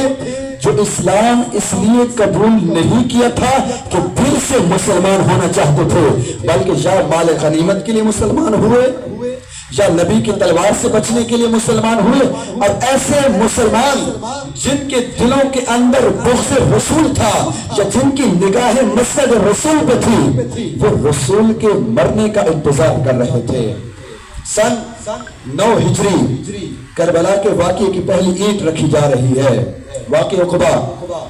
A: جو اسلام اس لیے قبول نہیں کیا تھا کہ دل سے مسلمان ہونا چاہتے تھے، بلکہ یا مال غنیمت کے لیے مسلمان ہوئے یا نبی کی تلوار سے بچنے کے لیے مسلمان ہوئے۔ اور ایسے مسلمان جن کے دلوں کے اندر بغض رسول تھا یا جن کی نگاہیں مسجد رسول پہ تھی، وہ رسول کے مرنے کا انتظار کر رہے تھے۔ سن 9 ہجری کربلا کے واقعے کی پہلی اینٹ رکھی جا رہی ہے۔ واقعہ عقبہ،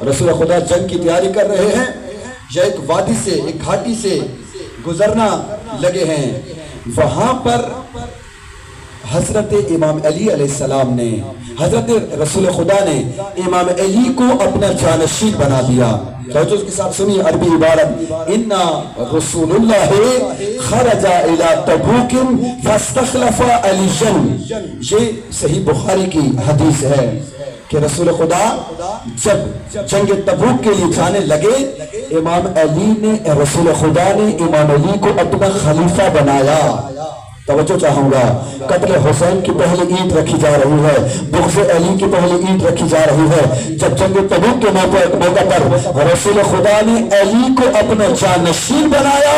A: رسول خدا جنگ کی تیاری کر رہے ہیں یا ایک وادی سے، ایک گھاٹی سے گزرنا لگے ہیں۔ وہاں پر حضرت امام علی علیہ السلام نے، حضرت رسول خدا نے امام علی کو اپنا جانشین بنا دیا۔ توجہ اس کے ساتھ سنیے عربی عبارت، اِنَّا رسول اللہ خرج الی تبوک فاستخلف علیًا۔ یہ صحیح بخاری کی حدیث ہے کہ رسول خدا جب جنگ تبوک کے لیے جانے لگے، امام علی نے، رسول خدا نے امام علی کو اپنا خلیفہ بنایا۔ توجہ چاہوں گا، قتل حسین کی پہلی اینٹ رکھی جا رہی ہے، بغض علی کی پہلی اینٹ رکھی جا رہی ہے۔ جب جنگ تبوک کے موقع پر رسول خدا نے علی کو اپنا جانشین بنایا،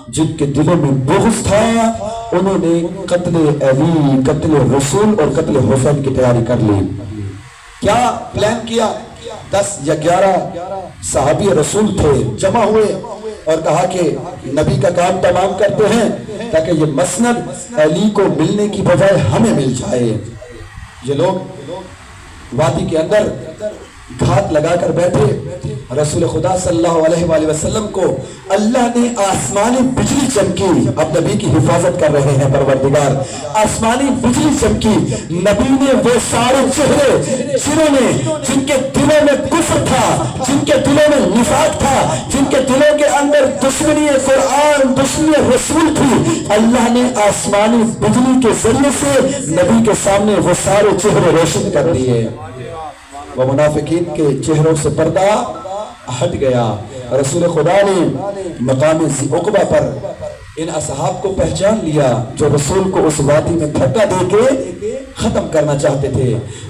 A: جن کے دلوں میں بغض تھا انہوں نے قتل علی، قتل رسول اور قتل حسین کی تیاری کر لی۔ کیا پلان کیا؟ 10 یا 11 صحابی رسول تھے، جمع ہوئے اور کہا کہ نبی کا کام تمام کرتے ہیں تاکہ یہ مسند علی کو ملنے کی بجائے ہمیں مل جائے۔ یہ لوگ وادی کے اندر گھات لگا کر بیٹھے۔ رسول خدا صلی اللہ علیہ وآلہ وسلم کو اللہ نے آسمانی بجلی چمکی، اب نبی کی حفاظت کر رہے ہیں پروردگار، آسمانی بجلی چمکی، نبی نے وہ سارے چہرے جن کے دلوں میں کفر تھا، جن کے دلوں میں نفاق تھا، جن کے دلوں کے اندر دشمنی قرآن، دشمنی رسول تھی، اللہ نے آسمانی بجلی کے ذریعے سے نبی کے سامنے وہ سارے چہرے روشن کر دیے۔ وہ منافقین کے چہروں سے پردہ ہٹ گیا۔ رسول خدا نے مقام ذی عقبہ پر ان اصحاب کو پہچان لیا جو رسول کو اس وادی میں دھکا دے کے ختم کرنا چاہتے تھے۔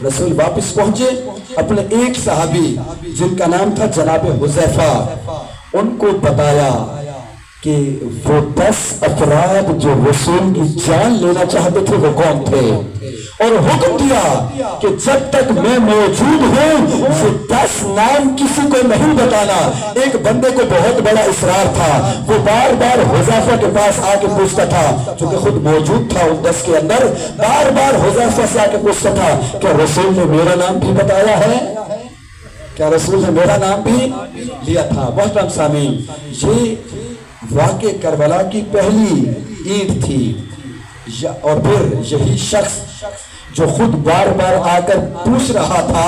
A: رسول واپس پہنچے، اپنے ایک صحابی جن کا نام تھا جناب حذیفہ، ان کو بتایا کہ وہ 10 افراد جو رسول کی جان لینا چاہتے تھے وہ کون تھے، اور حکم دیا کہ جب تک میں موجود ہوں وہ 10 نام کسی کو نہیں بتانا۔ ایک بندے کو بہت بڑا اصرار تھا، وہ بار بار حذیفہ کے پاس آ کے پوچھتا تھا، چونکہ خود موجود تھا ان 10 کے اندر، بار بار حذیفہ سے آ کے پوچھتا تھا کیا رسول نے میرا نام بھی بتایا ہے، کیا رسول نے میرا نام بھی لیا تھا۔ محترم سامعین، یہ واقع کربلا کی پہلی اینٹ تھی، اور پھر یہی شخص جو خود بار بار آ کر پوچھ رہا تھا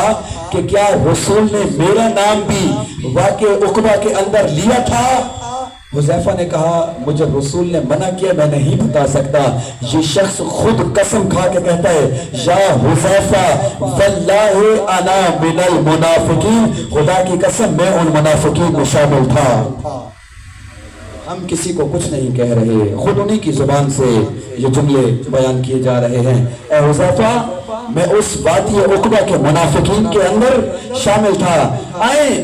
A: کہ کیا رسول نے میرا نام بھی واقع عقبہ کے اندر لیا تھا، حذیفہ نے کہا مجھے رسول نے منع کیا، میں نہیں بتا سکتا۔ یہ شخص خود قسم کھا کے کہتا ہے یا حذیفہ واللہ انا من المنافقین، خدا کی قسم میں ان منافقین میں شامل تھا۔ ہم کسی کو کچھ نہیں کہہ رہے، خود انہی کی زبان سے یہ جملے بیان کیے جا رہے ہیں۔ اے حذیفہ، میں اس وادی عقبہ کے منافقین کے اندر شامل تھا۔ آئیں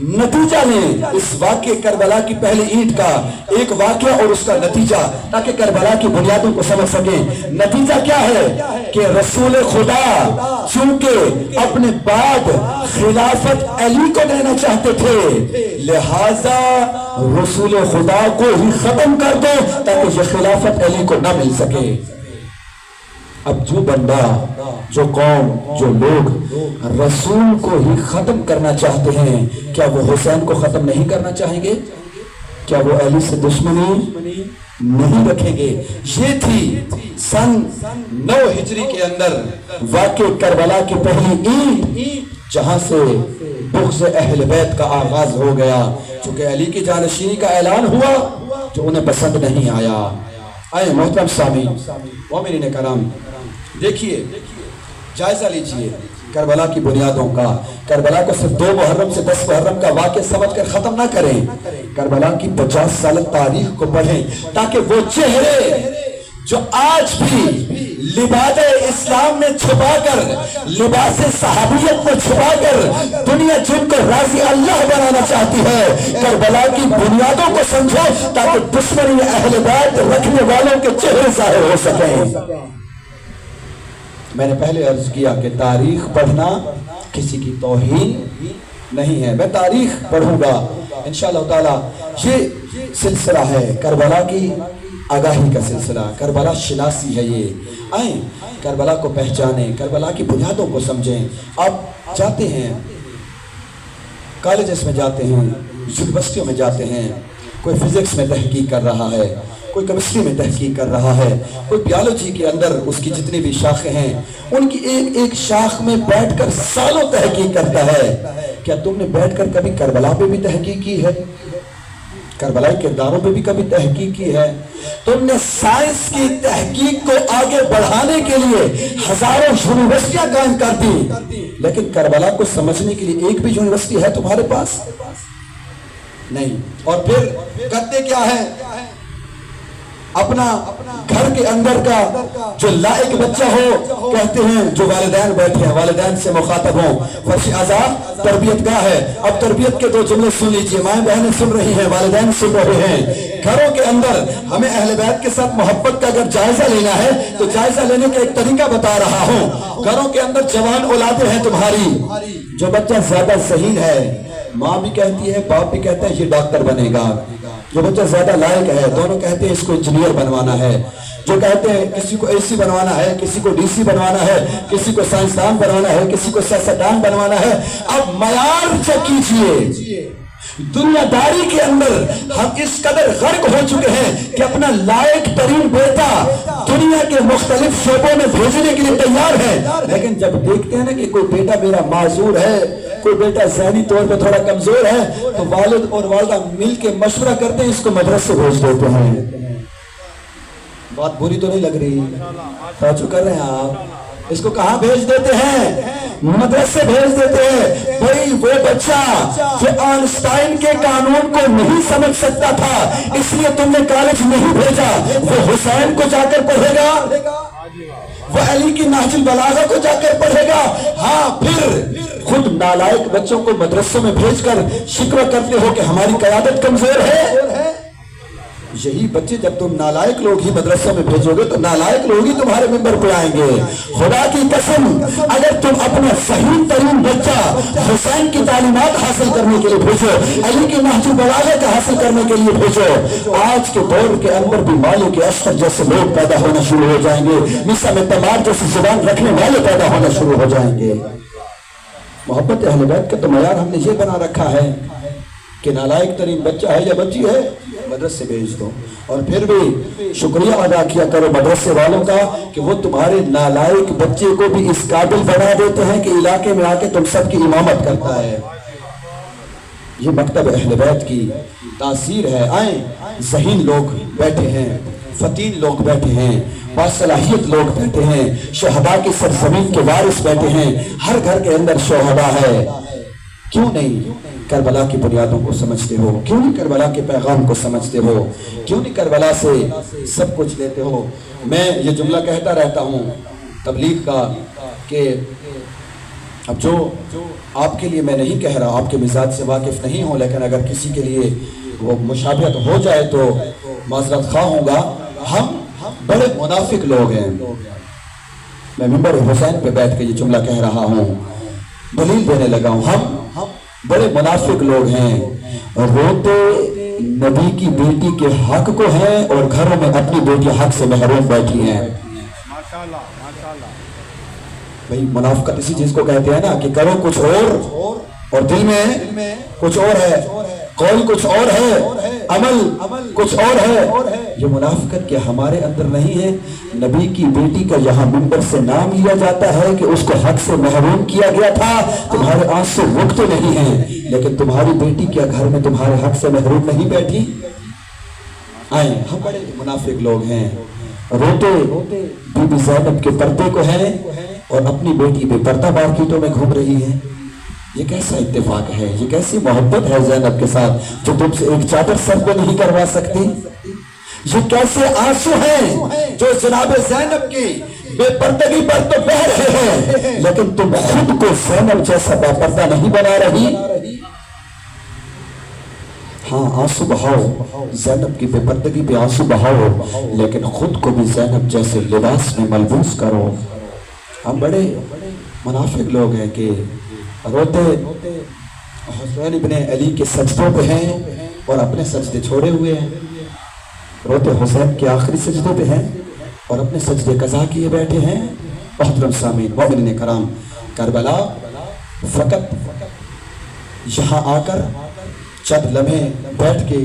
A: نتیجہ لیں اس واقع کربلا کی پہلی اینٹ کا، ایک واقعہ اور اس کا نتیجہ، تاکہ کربلا کی بنیادوں کو سمجھ سکیں۔ نتیجہ کیا ہے کہ رسول خدا چونکہ اپنے بعد خلافت علی کو دینا چاہتے تھے، لہذا رسول خدا کو ہی ختم کر دو تاکہ یہ خلافت علی کو نہ مل سکے۔ اب جو بندہ، جو قوم، جو لوگ رسول کو ہی ختم کرنا چاہتے ہیں، کیا وہ حسین کو ختم نہیں کرنا چاہیں گے؟ کیا وہ علی سے دشمنی نہیں رکھیں گے؟ یہ تھی سن 9 ہجری کے اندر واقع کربلا کی پہلی اینٹ، جہاں سے بغض اہل بیت کا آغاز ہو گیا، چونکہ علی کی جانشینی کا اعلان ہوا جو انہیں پسند نہیں آیا۔ آئے محترم سامعین، مومنین کرام، دیکھیے، جائزہ لیجئے کربلا کی بنیادوں کا۔ کربلا کو صرف 2 محرم سے 10 محرم کا واقعہ سمجھ کر ختم نہ کریں، کربلا کی 50 سال تاریخ کو پڑھیں تاکہ وہ چہرے جو آج بھی لباس اسلام میں چھپا کر، لباس صحابیت میں چھپا کر دنیا جن کو راضی اللہ بنانا چاہتی ہے، کربلا کی بنیادوں کو سمجھو تاکہ دشمنی اہل بیت رکھنے والوں کے چہرے ظاہر ہو سکیں۔ میں نے پہلے عرض کیا کہ تاریخ پڑھنا کسی کی توہین نہیں ہے، میں تاریخ پڑھوں گا انشاءاللہ تعالی۔ یہ سلسلہ ہے کربلا کی آگاہی کا سلسلہ، کربلا شناسی ہے۔ یہ آئیں کربلا کو پہچانیں، کربلا کی بنیادوں کو سمجھیں۔ آپ جاتے ہیں کالجز میں، جاتے ہیں یونیورسٹیوں میں، جاتے ہیں، کوئی فزکس میں تحقیق کر رہا ہے، کوئی کیمسٹری میں تحقیق کر رہا ہے، کوئی بیالوجی کے اندر اس کی جتنی بھی شاخیں ہیں ان کی ایک ایک شاخ میں بیٹھ کر سالوں تحقیق کرتا ہے۔ کیا تم نے بیٹھ کر کبھی کربلا پہ بھی تحقیق کی ہے؟ کربلائی کرداروں پہ بھی کبھی تحقیق کی ہے؟ تم نے سائنس کی تحقیق کو آگے بڑھانے کے لیے ہزاروں یونیورسٹیاں قائم کر دی، لیکن کربلا کو سمجھنے کے لیے ایک بھی یونیورسٹی ہے تمہارے پاس؟ نہیں۔ اور پھر کرتے کیا ہے؟ اپنا گھر کے اندر کا جو لائق بچہ ہو، کہتے ہیں جو والدین بیٹھے ہیں والدین سے مخاطب ہوں، فرش آزاد تربیت گاہ ہے، اب تربیت کے دو جملے سن لیجئے، مائیں بہنیں سن رہی ہیں، والدین سن رہے ہیں۔ گھروں کے اندر ہمیں اہل بیت کے ساتھ محبت کا اگر جائزہ لینا ہے تو جائزہ لینے کا ایک طریقہ بتا رہا ہوں۔ گھروں کے اندر جوان اولادیں ہیں تمہاری، جو بچہ زیادہ ذہین ہے، ماں بھی کہتی ہے باپ بھی کہتا ہے یہ ڈاکٹر بنے گا، جو بچہ زیادہ لائق ہے دونوں کہتے ہیں اس کو انجینئر بنوانا ہے، جو کہتے ہیں کسی کو اے سی بنوانا ہے، کسی کو ڈی سی بنوانا ہے، کسی کو سائنسدان بنوانا ہے، کسی کو سیاستدان بنوانا ہے۔ اب معیار چیک کیجئے، دنیا داری کے اندر ہم اس قدر غرق ہو چکے ہیں کہ اپنا لائق ترین بیٹا دنیا کے مختلف شعبوں میں بھیجنے کے لیے تیار ہے، لیکن جب دیکھتے ہیں نا کہ کوئی بیٹا میرا معذور ہے، کوئی بیٹا ذہنی طور پہ تھوڑا کمزور ہے، تو والد اور والدہ مل کے مشورہ کرتے ہیں اس کو مدرسے بھیج دیتے ہیں۔ بات بری تو نہیں لگ رہی؟ توجہ کر رہے ہیں آپ؟ اس کو کہاں بھیج دیتے ہیں؟ مدرسے بھیج دیتے ہیں۔ بھئی وہ بچہ جو آئنسٹائن کے قانون کو نہیں سمجھ سکتا تھا اس لیے تم نے کالج نہیں بھیجا، وہ حسین کو جا کر پڑھے گا، وہ علی کی نہج البلاغہ کو جا کر پڑھے گا۔ ہاں پھر خود نالائق بچوں کو مدرسوں میں بھیج کر شکوہ کرتے ہو کہ ہماری قیادت کمزور ہے۔ یہی بچے جب تم نالائق لوگ ہی مدرسوں میں بھیجو گے تو نالائق لوگ ہی تمہارے ممبر پہ آئیں گے۔ خدا کی قسم اگر تم اپنا صحیح ترین بچہ حسین کی تعلیمات حاصل کرنے کے لیے بھیجو، علی کی نہج البلاغہ کا حاصل کرنے کے لیے بھیجو، آج کے دور کے اندر بھی مالک اشتر جیسے لوگ پیدا ہونا شروع ہو جائیں گے، میسا میں تمار جیسی زبان رکھنے والے پیدا ہونا شروع ہو جائیں گے۔ محبت اہل بیت کا تو معیار ہم نے یہ بنا رکھا ہے کہ نالائق ترین بچہ ہے یا بچی ہے مدرسے بھیج دو، اور پھر بھی شکریہ ادا کیا کرو مدرسے والوں کا کہ وہ تمہارے نالائق بچے کو بھی اس قابل بنا دیتے ہیں کہ علاقے میں آ کے تم سب کی امامت کرتا ہے۔ یہ مکتب اہل بیت کی تاثیر ہے۔ آئیں ذہین لوگ بیٹھے ہیں، فتین لوگ بیٹھے ہیں، باصلاحیت لوگ بیٹھے ہیں، شہداء کی سرزمین کے وارث بیٹھے ہیں، ہر گھر کے اندر شہداء ہے۔ کیوں نہیں کربلا کی بنیادوں کو سمجھتے ہو؟ کیوں نہیں کربلا کے پیغام کو سمجھتے ہو؟ کیوں نہیں کربلا سے سب کچھ لیتے ہو؟ میں یہ جملہ کہتا رہتا ہوں تبلیغ کا کہ اب جو آپ کے لیے میں نہیں کہہ رہا، آپ کے مزاج سے واقف نہیں ہوں، لیکن اگر کسی کے لیے وہ مشابہت ہو جائے تو معذرت خواہ ہوں گا، ہم بڑے منافق لوگ ہیں۔ میں ممبر حسین پہ بیٹھ کے یہ جملہ کہہ رہا ہوں، دلیل دینے لگا ہوں، ہم بڑے منافق لوگ ہیں، روتے نبی کی بیٹی کے حق کو ہیں اور گھروں میں اپنی بیٹی حق سے محروم بیٹھی ہیں۔ بھئی منافقت اسی چیز کو کہتے ہیں نا کہ کرو کچھ اور دل میں کچھ اور ہے، قول کچھ اور ہے، عمل کچھ اور ہے۔ یہ منافقت کیا ہمارے اندر نہیں ہے؟ نبی کی بیٹی کا یہاں منبر سے نام لیا جاتا ہے کہ اس کو حق سے محروم کیا گیا تھا، تمہارے آنسو رکتے نہیں ہیں، لیکن تمہاری بیٹی کیا گھر میں تمہارے حق سے محروم نہیں بیٹھی؟ آئیں ہم بڑے منافق لوگ ہیں، روتے بی بی زینب کے پردے کو ہیں اور اپنی بیٹی بے پردہ مارکیٹوں میں گھوم رہی ہے۔ یہ کیسا اتفاق ہے؟ یہ کیسی محبت ہے زینب کے ساتھ جو تم سے ایک چادر سر پہ نہیں کروا سکتی؟ یہ کیسے آنسو ہیں جو جناب زینب کی بے پردگی پر تو بہہ رہے ہیں، لیکن تم خود کو زینب جیسا بے پردہ نہیں بنا رہی۔ ہاں آنسو بہاؤ، زینب کی بے پردگی پہ آنسو بہاؤ، لیکن خود کو بھی زینب جیسے لباس میں ملبوس کرو۔ ہم بڑے منافق لوگ ہیں کہ روتے حسین ابن علی کے سجدوں پہ ہیں اور اپنے سجدے چھوڑے ہوئے ہیں، روتے حسین کے آخری سجدے پہ ہیں اور اپنے سجدے قضا کیے بیٹھے ہیں۔ محترم سامعین، مومنین کرام، کربلا فقط یہاں آ کر چند لمحے بیٹھ کے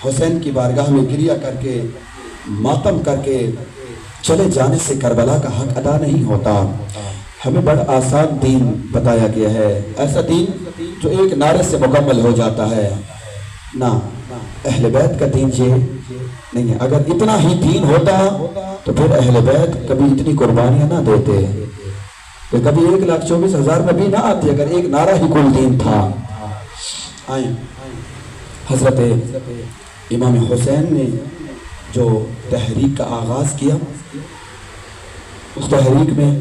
A: حسین کی بارگاہ میں گریہ کر کے ماتم کر کے چلے جانے سے کربلا کا حق ادا نہیں ہوتا۔ ہمیں بڑا آسان دین بتایا گیا ہے، ایسا دین جو ایک نعرے سے مکمل ہو جاتا ہے۔ نہ، اہل بیت کا دین یہ نہیں ہے۔ اگر اتنا ہی دین ہوتا تو پھر اہل بیت کبھی اتنی قربانیاں نہ دیتے، کہ کبھی 1,24,000 نبی نہ آتے اگر ایک نعرہ ہی کل دین تھا۔ آئیں، حضرت امام حسین نے جو تحریک کا آغاز کیا، اس تحریک میں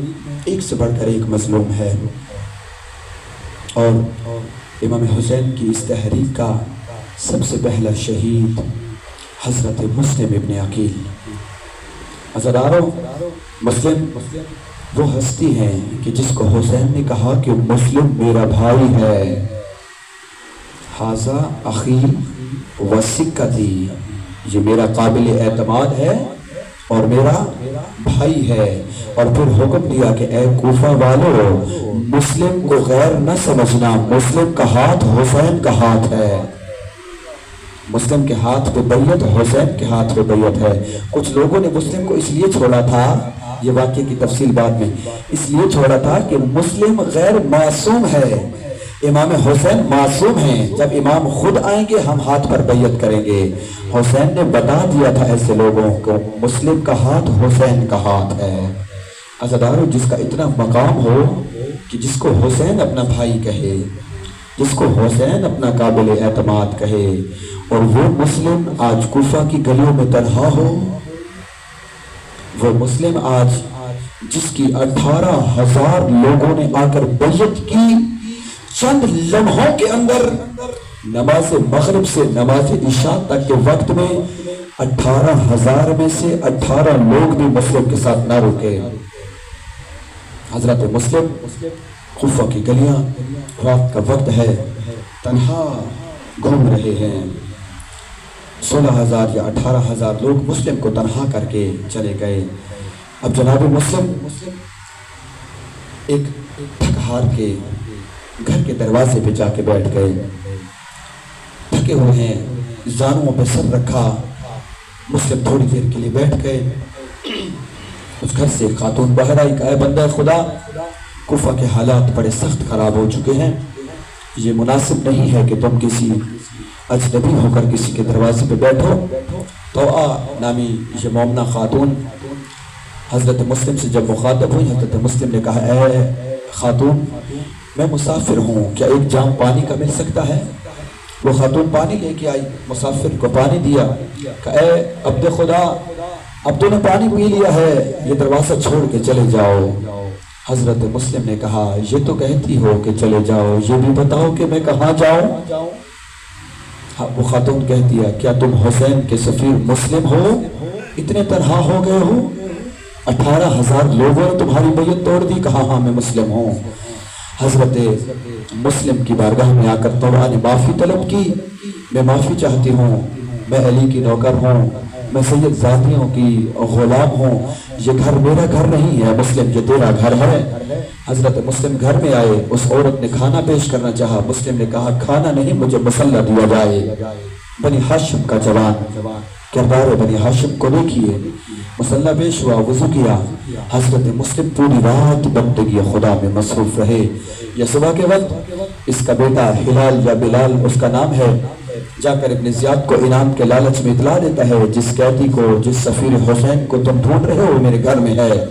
A: ایک سے بڑھ کر ایک مظلوم ہے، اور امام حسین کی اس تحریک کا سب سے پہلا شہید حضرت مسلم ابن عقیل۔ عزیزانو، مسلم وہ ہستی ہیں کہ جس کو حسین نے کہا کہ مسلم میرا بھائی ہے، ھذا اخی و سکتی، یہ میرا قابل اعتماد ہے اور میرا بھائی ہے۔ اور پھر حکم دیا کہ اے کوفہ والو، مسلم کو غیر نہ سمجھنا، مسلم کا ہاتھ حسین کا ہاتھ ہے، مسلم کے ہاتھ پہ بیعت حسین کے ہاتھ پہ بیعت ہے۔ کچھ لوگوں نے مسلم کو اس لیے چھوڑا تھا، یہ واقعے کی تفصیل بعد میں، اس لیے چھوڑا تھا کہ مسلم غیر معصوم ہے، امام حسین معصوم ہیں، جب امام خود آئیں گے ہم ہاتھ پر بیعت کریں گے۔ حسین نے بتا دیا تھا ایسے لوگوں کو، مسلم کا ہاتھ حسین کا ہاتھ ہے۔ عزیزانو، جس کا اتنا مقام ہو کہ جس کو حسین اپنا بھائی کہے، جس کو حسین اپنا قابل اعتماد کہے، اور وہ مسلم آج کوفہ کی گلیوں میں تنہا ہو، وہ مسلم آج جس کی 18,000 لوگوں نے آ کر بیعت کی، چند لمحوں کے اندر نماز مغرب سے نماز عشاء تک کے وقت میں 18,000 میں سے 18 لوگ بھی مسلم کے ساتھ نہ رکے۔ حضرت مسلم کوفہ کی گلیاں، رات کا وقت ہے، تنہا گھوم رہے ہیں، 16,000 یا 18,000 لوگ مسلم کو تنہا کر کے چلے گئے۔ اب جناب مسلم ایک تھک ہار کے گھر کے دروازے پہ جا کے بیٹھ گئے، تھکے ہوئے ہیں، زانوں پہ سر رکھا، مسلم تھوڑی دیر کے لیے بیٹھ گئے۔ اس گھر سے خاتون باہر آئی، کہا اے بندہ خدا، کوفہ کے حالات بڑے سخت خراب ہو چکے ہیں، یہ مناسب نہیں ہے کہ تم کسی اجنبی ہو کر کسی کے دروازے پہ بیٹھو۔ توآ نامی یہ مومنہ خاتون حضرت مسلم سے جب مخاطب ہوئی، حضرت مسلم نے کہا اے خاتون، میں مسافر ہوں، کیا ایک جام پانی کا مل سکتا ہے؟ وہ خاتون پانی لے کے آئی، مسافر کو پانی دیا، کہا اے عبد خدا، اب تو نے پانی پی لیا ہے، یہ دروازہ چھوڑ کے چلے جاؤ۔ حضرت مسلم نے کہا یہ تو کہتی ہو کہ چلے جاؤ، یہ بھی بتاؤ کہ میں کہاں جاؤں؟ وہ خاتون کہتی ہے کیا تم حسین کے سفیر مسلم ہو؟ اتنے تنہا ہو گئے ہو، 18,000 لوگوں نے تمہاری بیعت توڑ دی؟ کہا ہاں میں مسلم ہوں۔ حضرت مسلم کی بارگاہ میں آ کر توبہ نے معافی طلب کی، میں معافی چاہتی ہوں، میں علی کی نوکر ہوں، میں سید ذاتیوں کی غلام ہوں، یہ گھر میرا گھر نہیں ہے، مسلم یہ تیرا گھر ہے۔ حضرت مسلم گھر میں آئے، اس عورت نے کھانا پیش کرنا چاہا، مسلم نے کہا کھانا نہیں، مجھے مسلح دیا جائے۔ بنی ہاشم کا جوان، کردار بنی ہاشم کو دیکھیے، مسلح پیش ہوا، وضو کیا، حضرت مسلم پوری رات بندگی خدا میں مصروف رہے۔ یا صبح کے وقت اس کا بیٹا ہلال یا بلال اس کا نام ہے، جا کر ابن زیاد کو انعام کے لالچ میں اطلاع دیتا ہے جس قیدی کو، جس سفیر حسین کو تم ڈھونڈ رہے ہو میرے گھر میں ہے۔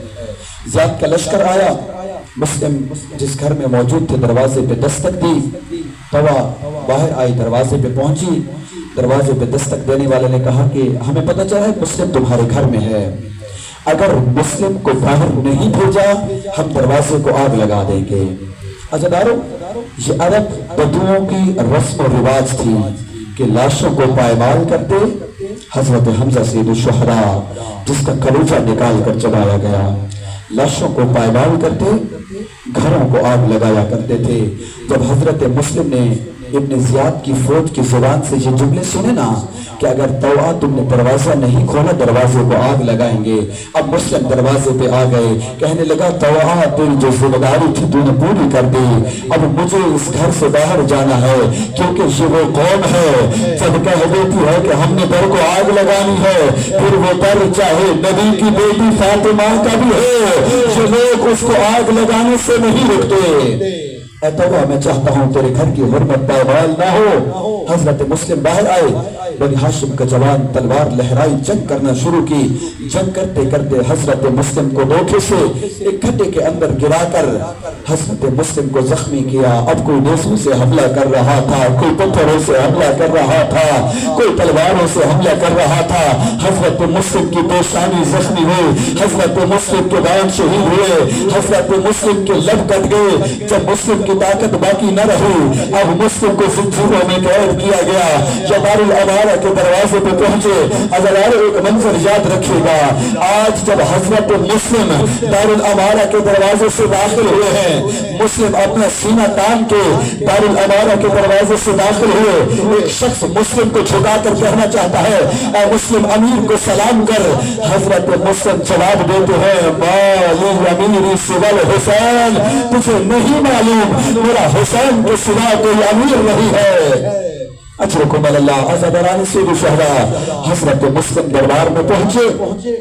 A: زیاد کا لشکر آیا، مسلم جس گھر میں موجود تھے دروازے پہ دستک دی، توا باہر آئی، دروازے پہ پہنچی، دروازے پہ دستک دینے والے نے کہا کہ ہمیں پتہ چلا ہے مسلم تمہارے گھر میں ہے، اگر مسلم کو باہر نہیں بھیجا ہم دروازے کو آگ لگا دیں گے۔ عزیزانو، یہ عرب بدوؤں کی رسم و رواج تھی کہ لاشوں کو پائمال کرتے، حضرت حمزہ سید الشہداء جس کا کلیجہ نکال کر چبایا گیا، لاشوں کو پائمال کرتے، گھروں کو آگ لگایا کرتے تھے۔ جب حضرت مسلم نے ابن زیاد کی فوج کی زبان سے یہ جملے سنے نا کہ اگر توآ تم نے دروازہ نہیں کھولا دروازے کو آگ لگائیں گے، اب مسلم دروازے پہ آ گئے، کہنے لگا توآ تیری جو ذمہ داری تھی تو نے پوری کر دی، اب مجھے اس گھر سے باہر جانا ہے، کیونکہ یہ وہ قوم ہے جب کہہ دیتی ہے کہ ہم نے در کو آگ لگانی ہے، پھر وہ در چاہے نبی کی بیٹی فاطمہ کا بھی ہے، یہ لوگ اس کو آگ لگانے سے نہیں رکتے۔ اے توبہ، میں چاہتا ہوں تیرے گھر کی حرمت پائمال نہ ہو۔ حضرت مسلم باہر آئے، بنی ہاشم کا جوان تلوار لہرائی، جنگ کرنا شروع کی۔ جنگ کرتے کرتے حضرت مسلم کو دھوکے سے ایک کھڈے کے اندر گرا کر حضرت مسلم کو زخمی کیا۔ اب کوئی نیزوں سے حملہ کر رہا تھا، کوئی پتھروں سے حملہ کر رہا تھا، کوئی تلواروں سے حملہ کر رہا تھا۔ حضرت مسلم کی پیشانی زخمی ہوئی، حضرت مسلم کے بال شہید ہوئے، حضرت مسلم کے لب کٹ گئے۔ جب مسلم کی طاقت باقی نہ رہی، اب مسلم کو زنجیروں میں قید کیا گیا۔ جب دار الامارہ کے دروازے پہ پہنچے، عزیزانو ایک منظر یاد رکھیے گا، آج جب حضرت مسلم دار الامارہ کے دروازے سے داخل ہوئے ہیں، مسلم اپنا سینہ تان کے دار الامارہ کے دروازے سے داخل ہوئے، ایک شخص مسلم کو جھکا کر کہنا چاہتا ہے اے مسلم امیر کو سلام کر۔ حضرت مسلم جواب دیتے ہیں ما لی امیری سوى الحسین، تجھے نہیں معلوم میرا حسین کے سوا کوئی امیر نہیں ہے۔ اجرکم اللہ۔ عزیزان سید الشہداء حضرت مسلم دربار میں پہنچے،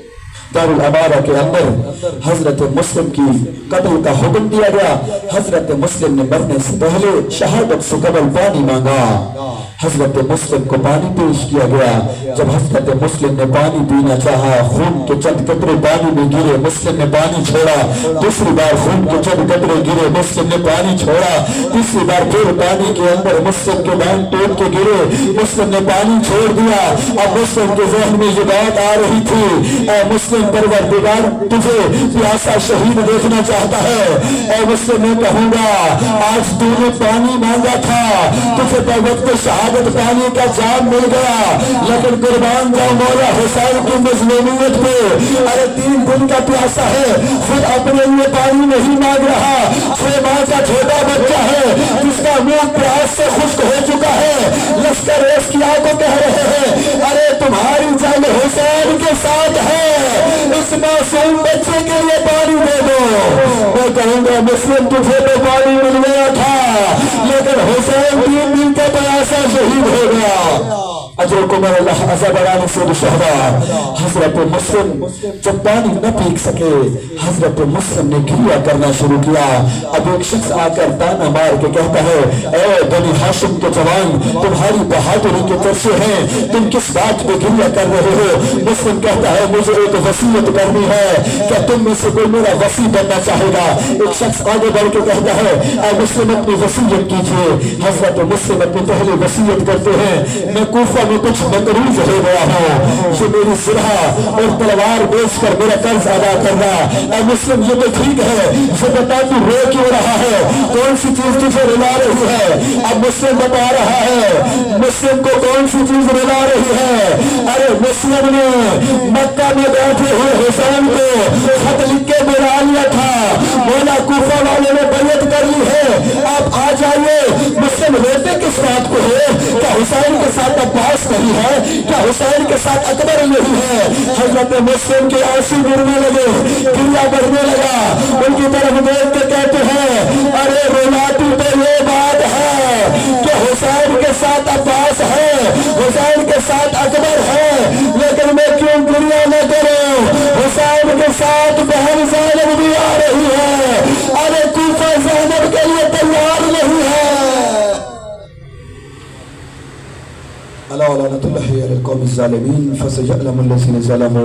A: دار الامارہ کے اندر حضرت مسلم کی قتل کا حکم دیا گیا۔ حضرت مسلم نے مرنے سے پہلے شہادت سے قبل پانی مانگا، حضرت مسلم کو پانی پیش کیا گیا۔ جب حضرت مسلم نے پانی پینا چاہا، خون کے چند قطرے پانی میں گرے، مسلم نے پانی چھوڑا، دوسری بار خون کے چند قطرے گرے، مسلم نے پانی چھوڑا، تیسری بار پھر پانی کے اندر مسلم کے بین ٹوٹ کے گرے، مسلم نے پانی چھوڑ دیا۔ اب مسلم کے ذہن میں یہ بات آ رہی تھی اے مسلم پروردگار تجھے پیاسا شہید دیکھنا چاہتا ہے۔ اے مسلم میں کہوں گا آج تو نے پانی مانگا تھا، تجھے پر وقت شہادت پانی کا جام مل گیا، لیکن قربان جاؤ مولا حسین کی مظلومیت پہ، ارے 3 دن کا پیاسا ہے، خود اپنے لیے پانی نہیں مانگ رہا، 6 ماہ کا چھوٹا بچہ ہے جس کا منہ پیاس سے خشک ہو چکا ہے، لشکر ایسکیا کو کہہ رہے ہیں ارے تمہاری جنگ حسین کے ساتھ ہے، اس معصوم بچے کے لیے پانی دے دو۔ میں کہوں گا مسلم تجھے تو پانی مل گیا تھا، لیکن حسین 3 دن کا پیاسا شہید ہو گیا۔ اجرکم اللہ۔ عزیزان سید الشہداء حضرت مسلم جب پانی نہ پی سکے، حضرت مسلم نے گریہ کرنا شروع کیا۔ اب ایک شخص آ کر تانا مار کے کہتا ہے اے بنی ہاشم کے جوان، تمہاری بہادری کے چرچے ہیں، تم کس بات پہ گریہ کر رہے ہو؟ مسلم کہتا ہے مجھے ایک وصیت کرنی ہے، کیا تم میں سے کوئی میرا وصی بننا چاہے گا؟ ایک شخص آگے بڑھ کے کہتا ہے اے مسلم اپنی وصیت کیجئے۔ حضرت مسلم اپنی پہلی وصیت کرتے ہیں میں کوفہ میں کچھ مقروض ہو گیا ہوں، یہ میری سرحا اور تلوار بیچ کر میرا قرض ادا کرنا۔ اے مسلم یہ تو ٹھیک ہے، یہ بتا تو رو کیوں رہا ہے، کون سی چیز تجھے رلا رہی ہے؟ اب مسلم بتا رہا ہے مسلم کو کون سی چیز رلا رہی ہے۔ ارے مسلم نے مکہ میں بیٹھے ہوئے حسین کو خط لکھ کے بلا لیا تھا، مولا کوفہ والے نے بیعت کر لی ہے، آپ آ جائیے۔ مسلم روتے کس بات کو ہے؟ کیا حسین کے ساتھ عباس نہیں ہے؟ کیا حسین کے ساتھ اکبر نہیں ہے؟ حضرت مسلم کے آنسو گرنے لگے، گریہ بڑھنے لگا، ان کی طرف دیکھ کے کہتے ہیں ارے رولاتی پہ یہ بات ہے کہ حسین کے ساتھ عباس ہے، حسین کے ساتھ اکبر ہے، لیکن میں کیوں گریہ نہ کروں؟ حسین کے ساتھ بہن زینب بھی آ رہی ہے، ارے کوفہ زینب کے لیے تیار نہیں ہے۔ الا لعنۃ اللہ علی القوم الظالمین فسيعلم الذين ظلموا